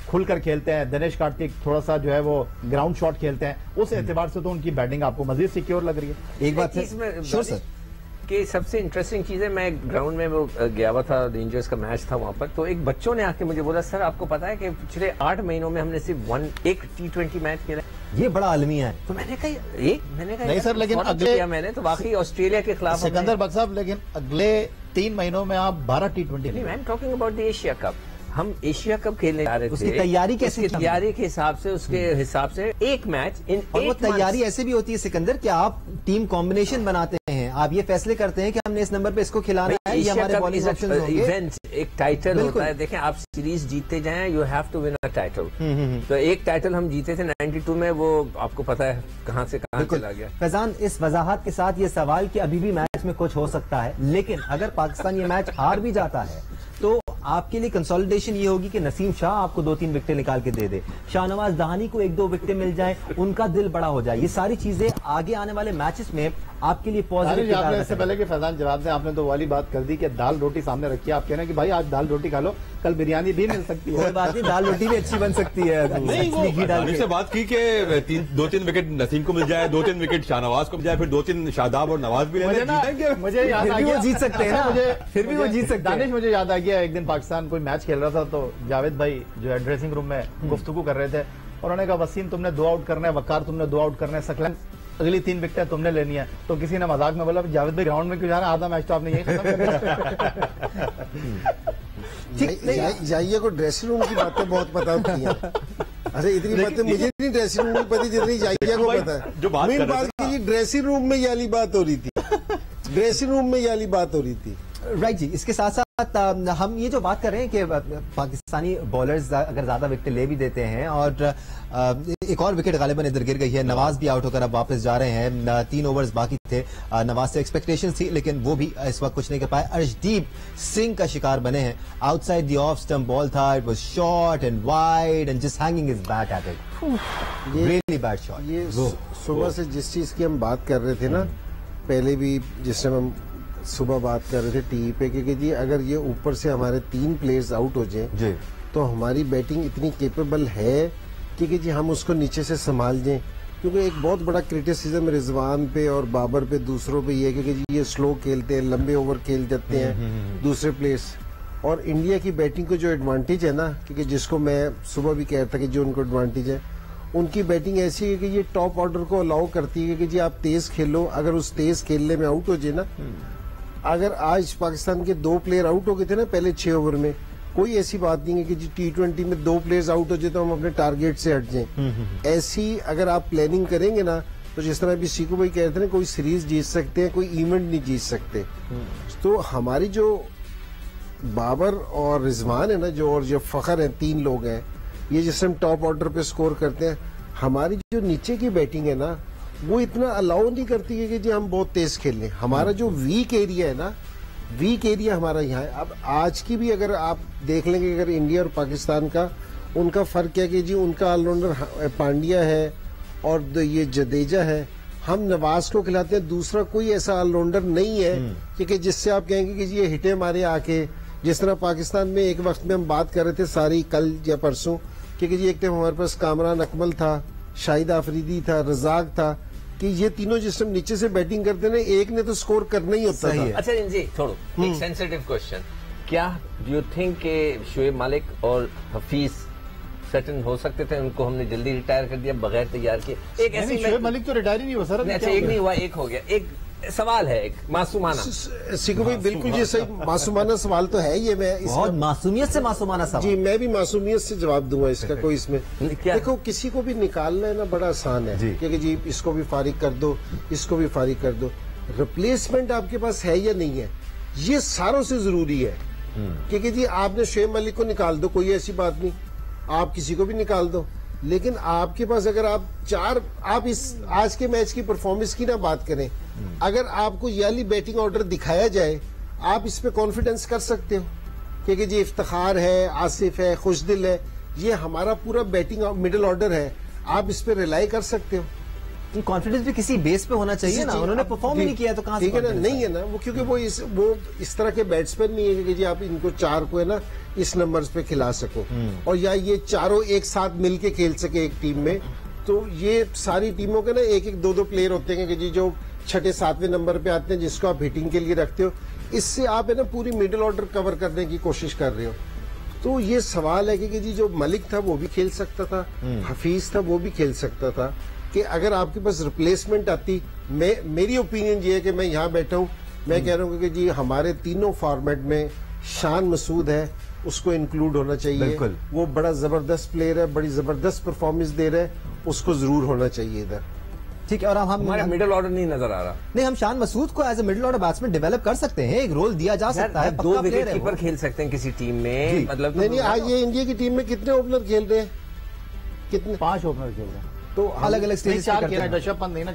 खुलकर खेलते हैं, दिनेश कार्तिक थोड़ा सा जो है वो ग्राउंड शॉट खेलते हैं, उस एतबार से तो उनकी बैटिंग आपको मजीद सिक्योर लग रही है। एक बात सर कि सबसे इंटरेस्टिंग चीज है, मैं ग्राउंड में वो गया हुआ था, रेंजर्स का मैच था वहां पर, तो एक बच्चों ने आके मुझे बोला सर आपको पता है कि पिछले 8 महीनों में हमने सिर्फ एक T20 मैच खेला, ये बड़ा अलमिया है। तो मैंने कहा नहीं सर, लेकिन अगले मैंने तो वाकई ऑस्ट्रेलिया के खिलाफ सिकंदर बख्श साहब, लेकिन अगले 3 महीनों में आप 12 T20 नहीं, I am talking about the Asia cup. हम एशिया कप खेलने जा रहे थे, उसकी तैयारी कैसे, तैयारी के हिसाब से, उसके हिसाब से एक मैच इन और वो तैयारी ऐसे भी होती है सिकंदर कि आप टीम कॉम्बिनेशन बनाते हैं, आप ये फैसले करते हैं कि हमने इस नंबर पे इसको खिलाना है, ये हमारे बॉलिंग ऑप्शंस होंगे। इवेंट एक टाइटल होता है, देखें आप सीरीज जीतते जाएं, you have to win a title. तो एक टाइटल हम जीते थे 92 में, वो आपको पता है कहां से कहां चला गया। फैजान, इस वजाहत के साथ ये सवाल कि अभी भी मैच में कुछ हो सकता है, लेकिन अगर पाकिस्तान ये मैच हार भी जाता है तो आपके लिए कंसोलिडेशन ये होगी कि नसीम शाह आपको 2-3 विकेटें निकाल के दे दे, शाहनवाज दहानी को 1-2 विकेटें मिल जाए, उनका दिल बड़ा हो जाए। ये सारी चीजें आगे आने वाले मैचेस में आपके लिए पॉजिटिव। आपने इससे पहले कि फैजान जवाब दें, आपने तो वाली बात कर दी कि दाल रोटी सामने रखी है, आप कह रहे हैं कि भाई आज दाल रोटी खा लो, कल बिरयानी भी मिल सकती है। कोई बात नहीं, दाल रोटी भी अच्छी बन सकती है। नहीं, वो दानिश से बात की कि 2-3 विकेट नसीम को मिल जाए, 2-3 विकेट शाहनवाज को मिल जाए, फिर 2-3 शादाब और नवाज भी मुझे याद आ गया, वो जीत सकते हैं ना, फिर भी वो जीत सकते हैं। दानिश, मुझे याद आ गया, एक दिन पाकिस्तान कोई मैच खेल रहा था तो जावेद भाई जो है ड्रेसिंग रूम में गुफ्तगू कर रहे थे और उन्होंने कहा वसीम तुमने 2 आउट करना है, वकार तुमने 2 आउट करना है, सकलन अगली 3 विकेटें तुमने लेनी है। तो किसी ने मजाक में बोला जावेद भाई ग्राउंड में क्यों जा रहा है, आधा मैच तो आपने यही खत्म कर जाइए को ड्रेसिंग रूम की बातें बहुत पता होती हैं। अच्छा, इतनी बातें मुझे नहीं ड्रेसिंग रूम की पता जितनी जाइया को पता है। जो बात की ड्रेसिंग रूम में ये वाली बात हो रही थी, ड्रेसिंग रूम में ये वाली बात हो रही थी। राइट जी, इसके साथ साथ हम ये जो बात कर रहे हैं कि पाकिस्तानी बॉलर्स अगर ज्यादा विकेट ले भी देते हैं और एक और विकेट गालिबन इधर गिर गई है, नवाज भी आउट होकर अब वापस जा रहे हैं, 3 ओवर्स बाकी थे, नवाज से एक्सपेक्टेशन थी लेकिन वो भी इस वक्त कुछ नहीं कर पाए। अर्शदीप सिंह का शिकार बने हैं, outside the off stump ball था, it was short and wide and just hanging his bat at it, really bad shot. ये सुबह से जिस चीज की हम बात कर रहे थे ना, पहले भी जिस टाइम हम सुबह बात कर रहे थे टीवी पे कि जी अगर ये ऊपर से हमारे 3 प्लेयर्स आउट हो जाएं तो हमारी बैटिंग इतनी केपेबल है कि जी हम उसको नीचे से संभाल जाएं। क्योंकि एक बहुत बड़ा क्रिटिसिज्म रिजवान पे और बाबर पे दूसरों पे ये कि जी ये स्लो खेलते हैं, लंबे ओवर खेल जाते हैं दूसरे प्लेयर्स। और इंडिया की बैटिंग को जो एडवांटेज है ना, क्योंकि जिसको मैं सुबह भी कह रहा था कि जो उनको एडवांटेज है, उनकी बैटिंग ऐसी है कि ये टॉप ऑर्डर को अलाउ करती है कि जी आप तेज खेलो, अगर उस तेज खेलने में आउट हो जाए ना, अगर आज पाकिस्तान के 2 प्लेयर आउट हो गए थे ना पहले 6 ओवर में, कोई ऐसी बात नहीं है कि जी T20 में 2 प्लेयर्स आउट हो जाए तो हम अपने टारगेट से हट जाएं। ऐसी अगर आप प्लानिंग करेंगे ना, तो जिस तरह अभी सीकू भाई कह रहे थे ना, कोई सीरीज जीत सकते हैं, कोई इवेंट नहीं जीत सकते। तो हमारी जो बाबर और रिजवान है ना, जो और जो फखर है, 3 लोग हैं, ये जिस टाइम टॉप ऑर्डर पे स्कोर करते हैं, हमारी जो नीचे की बैटिंग है ना, वो इतना अलाउ नहीं करती है कि जी हम बहुत तेज खेल लें। हमारा जो वीक एरिया है ना, वीक एरिया हमारा यहाँ है। अब आज की भी अगर आप देख लेंगे, अगर इंडिया और पाकिस्तान का, उनका फर्क है कि जी उनका ऑलराउंडर पांड्या है और ये जडेजा है, हम नवाज को खिलाते हैं, दूसरा कोई ऐसा ऑलराउंडर नहीं है कि जिससे आप कहेंगे कि जी ये हिटे मारे आके। जिस तरह पाकिस्तान में एक वक्त में हम बात कर रहे थे सारी कल या परसों, क्योंकि जी एक टाइम हमारे पास कामरान अकमल था, शाहिद आफरीदी था, रजाक था, कि ये तीनों जिस टाइम नीचे से बैटिंग करते ना, एक ने तो स्कोर करना ही होता था। अच्छा जी, छोड़ो, एक सेंसिटिव क्वेश्चन, क्या डू यू थिंक के शोएब मालिक और हफीज सेटन हो सकते थे? उनको हमने जल्दी रिटायर कर दिया बगैर तैयार किए। एक ऐसी शोएब मलिक तो रिटायर ही नहीं हुआ सर। अच्छा, एक नहीं हुआ, एक हो गया। एक सवाल है, एक मासूमाना। सिकू भाई बिल्कुल ये सही मासूमाना सवाल तो है ये। मैं बहुत मासूमियत से मासूमाना सवाल। जी, मैं भी मासूमियत से जवाब दूंगा इसका। कोई इसमें देखो, किसी को भी निकालना है ना बड़ा आसान है, क्योंकि जी इसको भी फारिग कर दो, इसको भी फारिग कर दो। रिप्लेसमेंट आपके पास है या नहीं है, ये सारों से जरूरी है। क्योंकि जी आपने शोएब मलिक को निकाल दो, कोई ऐसी बात नहीं, आप किसी को भी निकाल दो, लेकिन आपके पास अगर आप इस आज के मैच की परफॉर्मेंस की ना बात करें, अगर आपको ये वाली बैटिंग ऑर्डर दिखाया जाए, आप इस पे कॉन्फिडेंस कर सकते हो। क्योंकि जी इफ्तिखार है, आसिफ है, खुशदिल है, ये हमारा पूरा बैटिंग मिडिल ऑर्डर है, आप इस पे रिलाई कर सकते हो। कॉन्फिडेंस भी किसी बेस पे होना चाहिए ना, उन्होंने परफॉर्म नहीं किया तो कहां से? ठीक है ना, नहीं है ना वो, क्योंकि वो इस तरह के बैट्समैन नहीं है कि जी आप इनको 4 को है ना इस नंबर्स पे खिला सको, और या ये चारों एक साथ मिलके खेल सके एक टीम में। तो ये सारी टीमों के ना 1-1, 2-2 प्लेयर होते हैं कि जी जो 6, 7वें नंबर पे आते हैं, जिसको आप हिटिंग के लिए रखते हो। इससे आप है ना पूरी मिडिल ऑर्डर कवर करने की कोशिश कर रहे हो। तो ये सवाल है कि जी जो मलिक था वो भी खेल सकता था, हफीज था वो भी खेल सकता था, कि अगर आपके पास रिप्लेसमेंट आती। मेरी ओपिनियन ये है कि मैं यहाँ बैठा हूँ, मैं कह रहा हूँ कि जी हमारे तीनों फॉर्मेट में शान मसूद है, उसको इंक्लूड होना चाहिए। वो बड़ा जबरदस्त प्लेयर है, बड़ी जबरदस्त परफॉर्मेंस दे रहा है, उसको जरूर होना चाहिए इधर। ठीक है, और हमारे मिडिल ऑर्डर नहीं नजर आ रहा। नहीं, हम शान मसूद को as a middle order batsman develop कर सकते हैं, एक रोल दिया जा सकता है। 2 विकेट कीपर खेल सकते हैं किसी टीम में, मतलब नहीं, आज ये इंडिया की टीम में कितने ओपनर खेल रहे हैं? कितने? 5 ओपनर खेल रहे हैं। तो अलग अलग स्टेज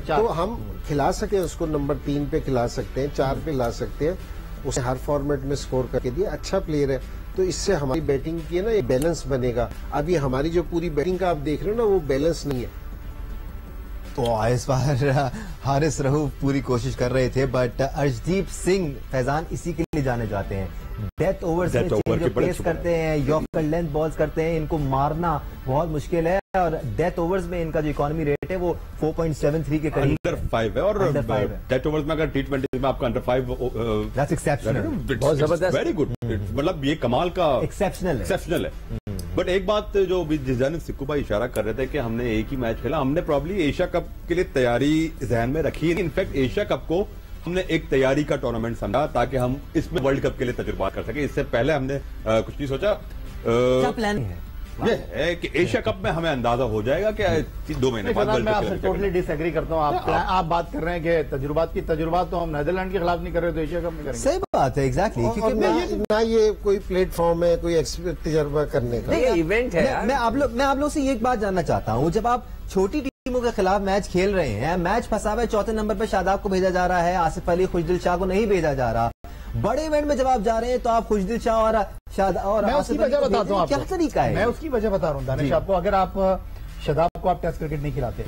तो हम खिला सके उसको, नंबर 3 पे खिला सकते हैं, 4 पे ला सकते हैं, उसे हर फॉर्मेट में स्कोर करके दिया। अच्छा प्लेयर है, तो इससे हमारी बैटिंग की है ना एक बैलेंस बनेगा। अभी हमारी जो पूरी बैटिंग का आप देख रहे हो ना वो बैलेंस नहीं है। तो इस बार हारिस रऊफ पूरी कोशिश कर रहे थे, बट अर्शदीप सिंह फैजान इसी के लिए जाने जाते हैं। डेथ ओवर्स में जो पेस करते हैं, यॉर्कर लेंथ बॉल्स करते हैं, इनको मारना बहुत मुश्किल है और डेथ ओवर्स में इनका जो इकोनॉमी रेट है वो 4.73 के करीब अंडर 5 है और डेथ ओवर्स में अगर T20 में आपका अंडर 5 दैट्स एक्सेप्शनल, बहुत जबरदस्त, वेरी गुड, मतलब ये कमाल का एक्सेप्शनल है। बट एक बात जो जिस जानिब सिक्कू भाई इशारा कर रहे थे कि हमने एक ही मैच खेला, हमने प्रॉब्ली एशिया कप के लिए तैयारी जहन में रखी है। इनफैक्ट एशिया कप को हमने एक तैयारी का टूर्नामेंट समझा ताकि हम इसमें वर्ल्ड कप के लिए तजुर्बा कर सके। इससे पहले हमने कुछ नहीं सोचा। क्या प्लानिंग है? ये है कि एशिया कप में हमें अंदाजा हो जाएगा कि 2 महीने बाद मैं आपसे टोटली डिसएग्री करता हूँ। आप बात कर रहे हैं कि तजुर्बात तो हम नीदरलैंड के खिलाफ नहीं कर रहे तो एशिया कप में करेंगे। सही बात है, एग्जैक्टली। क्योंकि ना ये कोई प्लेटफॉर्म है कोई तजुर्बा करने का, ये इवेंट है। मैं आप लोग से एक बात जानना चाहता हूँ, जब आप छोटी टीमों के खिलाफ मैच खेल रहे हैं, मैच फंसा हुआ है, 4थे नंबर पर शादाब को भेजा जा रहा है, आसिफ अली, खुशदिल शाह को नहीं भेजा जा रहा। बड़े इवेंट में जब आप जा रहे हैं तो आप खुशदिल शाह और शादाब और मैं उसकी वजह बताता हूँ आपको, क्या तरीका है? मैं उसकी वजह बता रहा हूँ दानिश आपको। अगर आप शादाब को आप टेस्ट क्रिकेट नहीं खिलाते,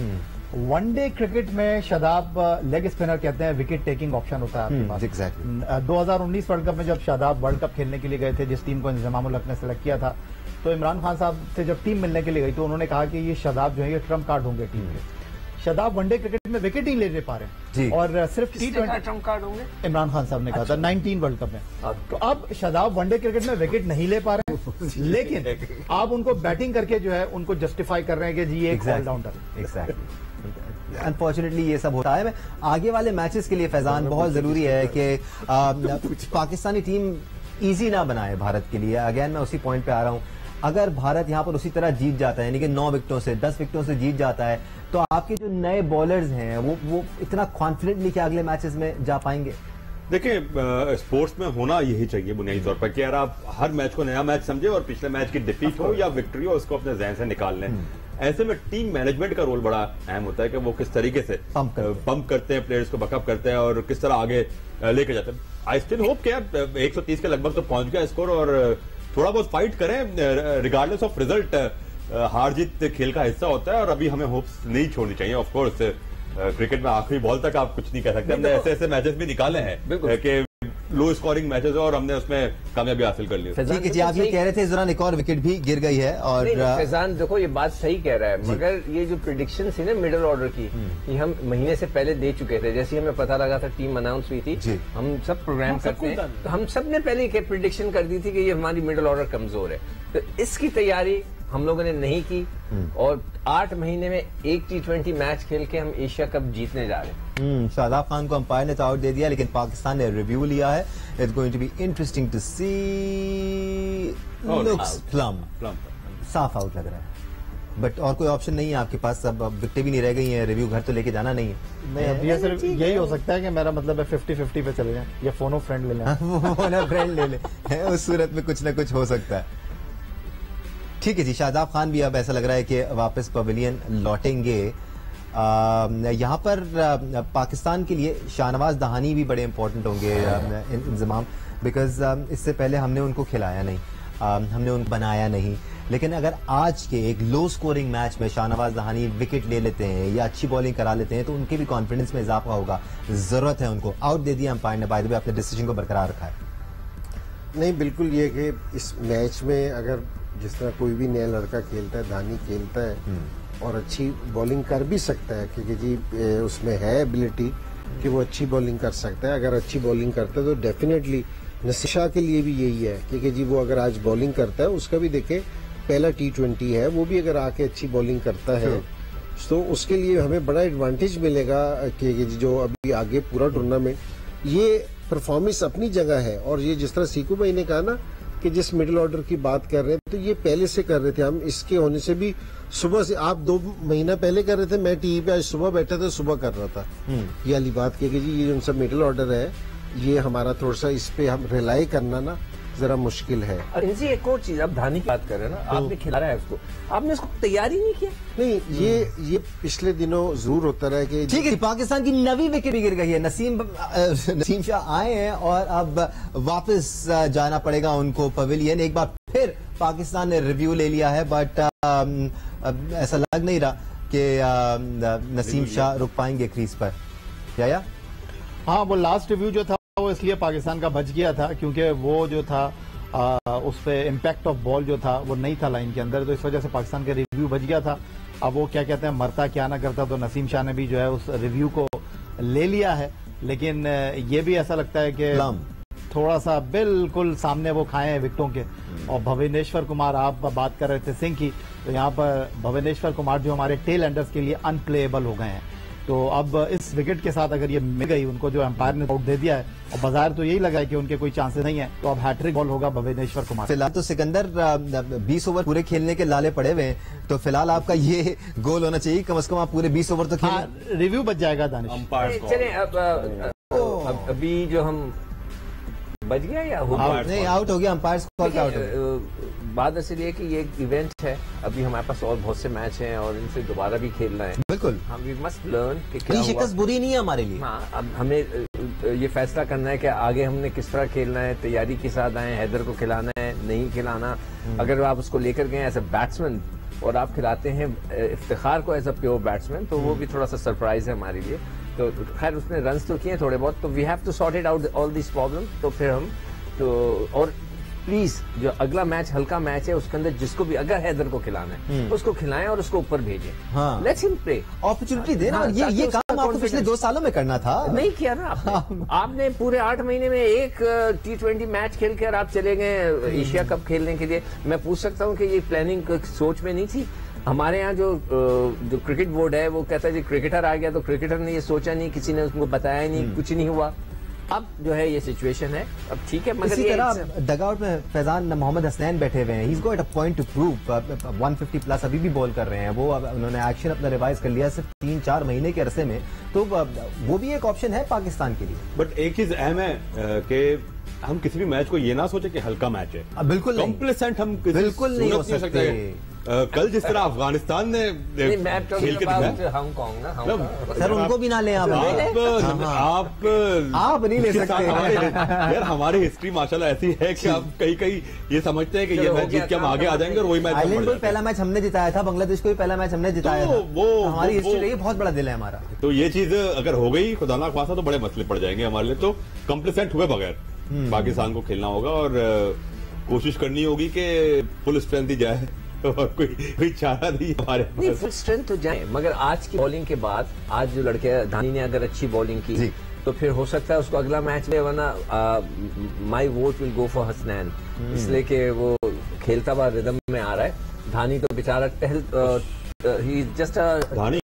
वनडे क्रिकेट में शादाब लेग स्पिनर कहते हैं, विकेट टेकिंग ऑप्शन होता है आपके पास। एग्जैक्टली 2019 वर्ल्ड कप में जब शादाब वर्ल्ड कप खेलने के लिए गए थे, जिस टीम को इंतजाम उल हक ने सेलेक्ट किया था, तो इमरान खान साहब से जब टीम मिलने के लिए गई तो उन्होंने कहा कि ये शादाब जो है ये ट्रम्प कार्ड होंगे टीम के। शादाब वनडे क्रिकेट में विकेट ही ले पा रहे हैं और सिर्फ T20 ट्रम्प कार्ड होंगे, इमरान खान साहब ने कहा था 19 वर्ल्ड कप में। तो अब शादाब वनडे क्रिकेट में विकेट नहीं ले पा रहे हैं, लेकिन आप उनको बैटिंग करके जो है उनको जस्टिफाई कर रहे हैं कि जी ये एक ऑलराउंडर। एग्जैक्टली। अनफॉर्चुनेटली ये सब होता है। मैं आगे वाले मैचेस के लिए फैजान बहुत जरूरी है कि पाकिस्तानी टीम इजी ना बनाए भारत के लिए। अगेन मैं उसी पॉइंट पे आ रहा हूं, अगर भारत यहां पर उसी तरह जीत जाता है, यानी कि 9 विकेटों से 10 विकेटों से जीत जाता है, तो आपके जो नए बॉलर्स हैं वो इतना कॉन्फिडेंटली कि अगले मैचेस में जा पाएंगे। देखिए, स्पोर्ट्स में होना यही चाहिए बुनियादी तौर पर कि यार आप हर मैच को नया मैच समझे और पिछले मैच की डिफीट हो या विक्ट्री हो उसको अपने जहन से निकाल लें। ऐसे में टीम मैनेजमेंट का रोल बड़ा अहम होता है कि वो किस तरीके से पंप करते हैं, प्लेयर्स को बकअप करते हैं और किस तरह आगे लेके जाते हैं। आई स्टिल होप कि यार 130 के लगभग तो पहुंच गया स्कोर और थोड़ा बहुत फाइट करें रिगार्डलेस ऑफ रिजल्ट। हार जीत खेल का हिस्सा होता है और अभी हमें होप्स नहीं छोड़नी चाहिए। ऑफ कोर्स क्रिकेट में आखिरी बॉल तक आप कुछ नहीं कह सकते। हमने ऐसे मैचेस भी निकाले हैं कि लो स्कोरिंग मैचेस और हमने उसमें कामयाबी हासिल कर ली। ठीक है जी, आप ये कह रहे थे इस दौरान एक और विकेट भी गिर गई है और फैजान देखो ये बात सही कह रहा है, मगर ये जो प्रिडिक्शन थी ना मिडिल ऑर्डर की, ये हम महीने से पहले दे चुके थे। जैसे हमें पता लगा था टीम अनाउंस हुई थी, हम सब प्रोग्राम करते हैं, तो हम सब ने पहले प्रिडिक्शन कर दी थी कि ये हमारी मिडिल ऑर्डर कमजोर है। तो इसकी तैयारी हम लोगों ने नहीं की और 8 महीने में एक T20 मैच खेल के हम एशिया कप जीतने जा रहे हैं। शादाब खान को अंपायर ने तो आउट दे दिया, लेकिन पाकिस्तान ने रिव्यू लिया है। It's going to be interesting to see. Looks plumb साफ आउट लग रहा है, बट और कोई ऑप्शन नहीं है आपके पास। अब विकेटें भी नहीं रह गई हैं, रिव्यू घर तो लेके जाना नहीं है। नहीं, ये सिर्फ यही हो सकता है कि मेरा मतलब है 50-50 पे चले जाएं या फोनो फ्रेंड ले लें। फोनो फ्रेंड ले लें, उस सूरत में कुछ ना कुछ हो सकता है। ठीक है जी, शादाब खान भी अब ऐसा लग रहा है कि वापस पवेलियन लौटेंगे। यहाँ पर पाकिस्तान के लिए शाहनवाज दहानी भी बड़े इंपॉर्टेंट होंगे इंतजाम, बिकॉज इससे पहले हमने उनको खिलाया नहीं, हमने उनको बनाया नहीं। लेकिन अगर आज के एक लो स्कोरिंग मैच में शाहनवाज दहानी विकेट ले लेते हैं या अच्छी बॉलिंग करा लेते हैं तो उनके भी कॉन्फिडेंस में इजाफा होगा। जरूरत है उनको। आउट दे दिया अंपायर ने, बाय द वे अपने डिसीजन को बरकरार रखा है। नहीं, बिल्कुल ये कि इस मैच में अगर जिस तरह कोई भी नया लड़का खेलता है, दानी खेलता है और अच्छी बॉलिंग कर भी सकता है, क्योंकि जी उसमें है एबिलिटी कि वो अच्छी बॉलिंग कर सकता है। अगर अच्छी बॉलिंग करता है तो डेफिनेटली नसीशा के लिए भी यही है, क्योंकि जी वो अगर आज बॉलिंग करता है, उसका भी देखे पहला T20 है, वो भी अगर आके अच्छी बॉलिंग करता है तो उसके लिए हमें बड़ा एडवांटेज मिलेगा कि जो अभी आगे पूरा टूर्नामेंट ये परफॉर्मेंस अपनी जगह है। और ये जिस तरह सीकू भाई ने कहा ना कि जिस मिडिल ऑर्डर की बात कर रहे हैं, तो ये पहले से कर रहे थे हम। इसके होने से भी सुबह से आप 2 महीना पहले कर रहे थे, मैं टीवी पे आज सुबह बैठा था, सुबह कर रहा था। ये वाली बात की कि जी ये जो मिडिल ऑर्डर है, ये हमारा थोड़ा सा इस पे हम रिलाई करना ना जरा मुश्किल है। और इनसे एक और चीज, आप धानी की बात कर रहे हैं ना, आपने खिलाया है उसको, आपने उसको तैयारी नहीं किया। नहीं, ये पिछले दिनों जरूर होता रहा कि ठीक है, पाकिस्तान की 9वीं विकेट भी गिर गई है। नसीम शाह आए हैं और अब वापस जाना पड़ेगा उनको पवेलियन। एक बार फिर पाकिस्तान ने रिव्यू ले लिया है, बट ऐसा लग नहीं रहा कि नसीम शाह रुक पाएंगे क्रीज पर। या हाँ, वो लास्ट रिव्यू जो था वो इसलिए पाकिस्तान का बच गया था क्योंकि वो जो था उस पे इम्पैक्ट ऑफ बॉल जो था वो नहीं था लाइन के अंदर, तो इस वजह से पाकिस्तान का रिव्यू बच गया था। अब वो क्या कहते हैं, मरता क्या ना करता, तो नसीम शाह ने भी जो है उस रिव्यू को ले लिया है। लेकिन ये भी ऐसा लगता है कि थोड़ा सा बिल्कुल सामने वो खाए हैं विकेटों के। और भुवनेश्वर कुमार, आप बात कर रहे थे सिंह की, तो यहाँ पर भुवनेश्वर कुमार जो हमारे टेल एंडर्स के लिए अनप्लेएबल हो गए हैं। तो अब इस विकेट के साथ अगर ये मिल गई उनको, जो एम्पायर ने आउट दे दिया है, और बाजार तो यही लगा है कि उनके कोई चांसेस नहीं है, तो अब हैट्रिक बॉल होगा भुवनेश्वर कुमार। फिलहाल तो सिकंदर 20 ओवर पूरे खेलने के लाले पड़े हुए हैं, तो फिलहाल आपका ये गोल होना चाहिए कम से कम आप पूरे 20 ओवर तो खेलें। हाँ, रिव्यू बच जाएगा दानिश। चलिए अब अभी जो हम बच गया या नहीं, आउट हो गया, अंपायर कॉल का आउट हो गया। बात असल ये कि ये एक इवेंट है, अभी हमारे पास और बहुत से मैच हैं और इनसे दोबारा भी खेलना है। बिल्कुल, हम वी मस्ट लर्न कि क्या हुआ। शिकस्त बुरी नहीं है हमारे लिए। हाँ, अब हमें ये फैसला करना है कि आगे हमने किस तरह खेलना है, तैयारी के साथ आए, हैदर को खिलाना है नहीं खिलाना। अगर आप उसको लेकर गए एज ए बैट्समैन और आप खिलाते हैं इफ्तिखार को एज अ प्योर बैट्समैन, तो वो भी थोड़ा सा सरप्राइज है हमारे लिए। तो खैर उसने रन्स तो किए थोड़े बहुत, तो we have to sort it out all this problem. तो फिर हम तो, और प्लीज जो अगला मैच हल्का मैच है उसके अंदर जिसको भी अगर हैदर को खिलाना है उसको खिलाएं और उसको ऊपर भेजें। हाँ, लेट्स हिम प्ले, अपॉर्चुनिटी देना। ये काम आपको पिछले 2 सालों में करना था, नहीं किया ना आपने। आपने पूरे 8 महीने में एक T20 मैच खेल कर आप चले गए एशिया कप खेलने के लिए। मैं पूछ सकता हूँ कि ये प्लानिंग सोच में नहीं थी? हमारे यहाँ जो क्रिकेट बोर्ड है वो कहता है जी क्रिकेटर आ गया, तो क्रिकेटर ने ये सोचा नहीं, किसी ने उसको बताया नहीं, कुछ नहीं हुआ। अब जो है ये सिचुएशन है, अब ठीक है। मगर इसी तरह डगआउट में फैजान मोहम्मद हसनैन बैठे हुए हैं। He is got a point two prove. 150 plus अभी भी बॉल कर रहे हैं वो। उन्होंने एक्शन अपना रिवाइज कर लिया सिर्फ 3-4 महीने के अरसे में, तो वो भी एक ऑप्शन है पाकिस्तान के लिए। बट एक चीज अहम है कि हम किसी भी मैच को ये ना सोचे कि हल्का मैच है। बिल्कुल कॉम्प्लेसेंट हम बिल्कुल नहीं हो सकते। कल जिस तरह अफगानिस्तान ने खेल के दिखाया, हांगकांग ना, सर उनको भी ना ले आप नहीं ले सकते यार। हमारी हिस्ट्री माशाल्लाह ऐसी है कि आप कहीं ये समझते हैं कि ये मैच जीत के हम आगे आ जाएंगे और वही मैच। आइलैंड को पहला मैच हमने जिताया था, बांग्लादेश को भी पहला मैच हमने जिताया था। वो हमारी हिस्ट्री रही, बहुत बड़ा दिल है हमारा। तो ये चीज अगर हो गई खुदा ना ख्वास्ता तो बड़े मसले पड़ जाएंगे हमारे लिए। तो कम्प्लेसेंट हुए बगैर पाकिस्तान को खेलना होगा और कोशिश करनी होगी कि फुल स्ट्रेंथ ही जाए और कोई चारा नहीं हमारे पास। नहीं, फुल स्ट्रेंथ तो जाए, मगर आज की बॉलिंग के बाद आज जो लड़के धानी ने अगर अच्छी बॉलिंग की तो फिर हो सकता है उसको अगला मैच में, वरना माई vote will go for Hasnain, इसलिए कि वो खेलता हुआ रिदम में आ रहा है। धानी तो बेचारा ही जस्ट धानी।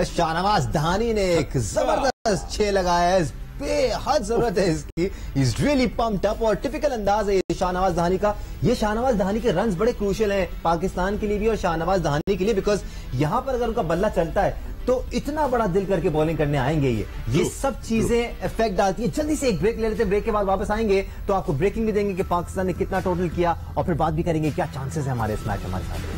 शाहनवाज धानी ने एक जबरदस्त 6 लगाया है, बेहद जरूरत है इसकी। इज रियली पम्प्ड अप और टिपिकल अंदाज है ये शाहनवाज धानी का। ये शाहनवाज धानी के रन्स बड़े क्रूशियल हैं पाकिस्तान के लिए भी और शाहनवाज धानी के लिए, बिकॉज यहां पर अगर उनका बल्ला चलता है तो इतना बड़ा दिल करके बॉलिंग करने आएंगे। ये सब चीजें इफेक्ट डालती है। जल्दी से एक ब्रेक ले लेते हैं, ब्रेक के बाद वापस आएंगे तो आपको ब्रेकिंग भी देंगे कि पाकिस्तान ने कितना टोटल किया और फिर बात भी करेंगे क्या चांसेस है हमारे इस मैच हमारे साथ।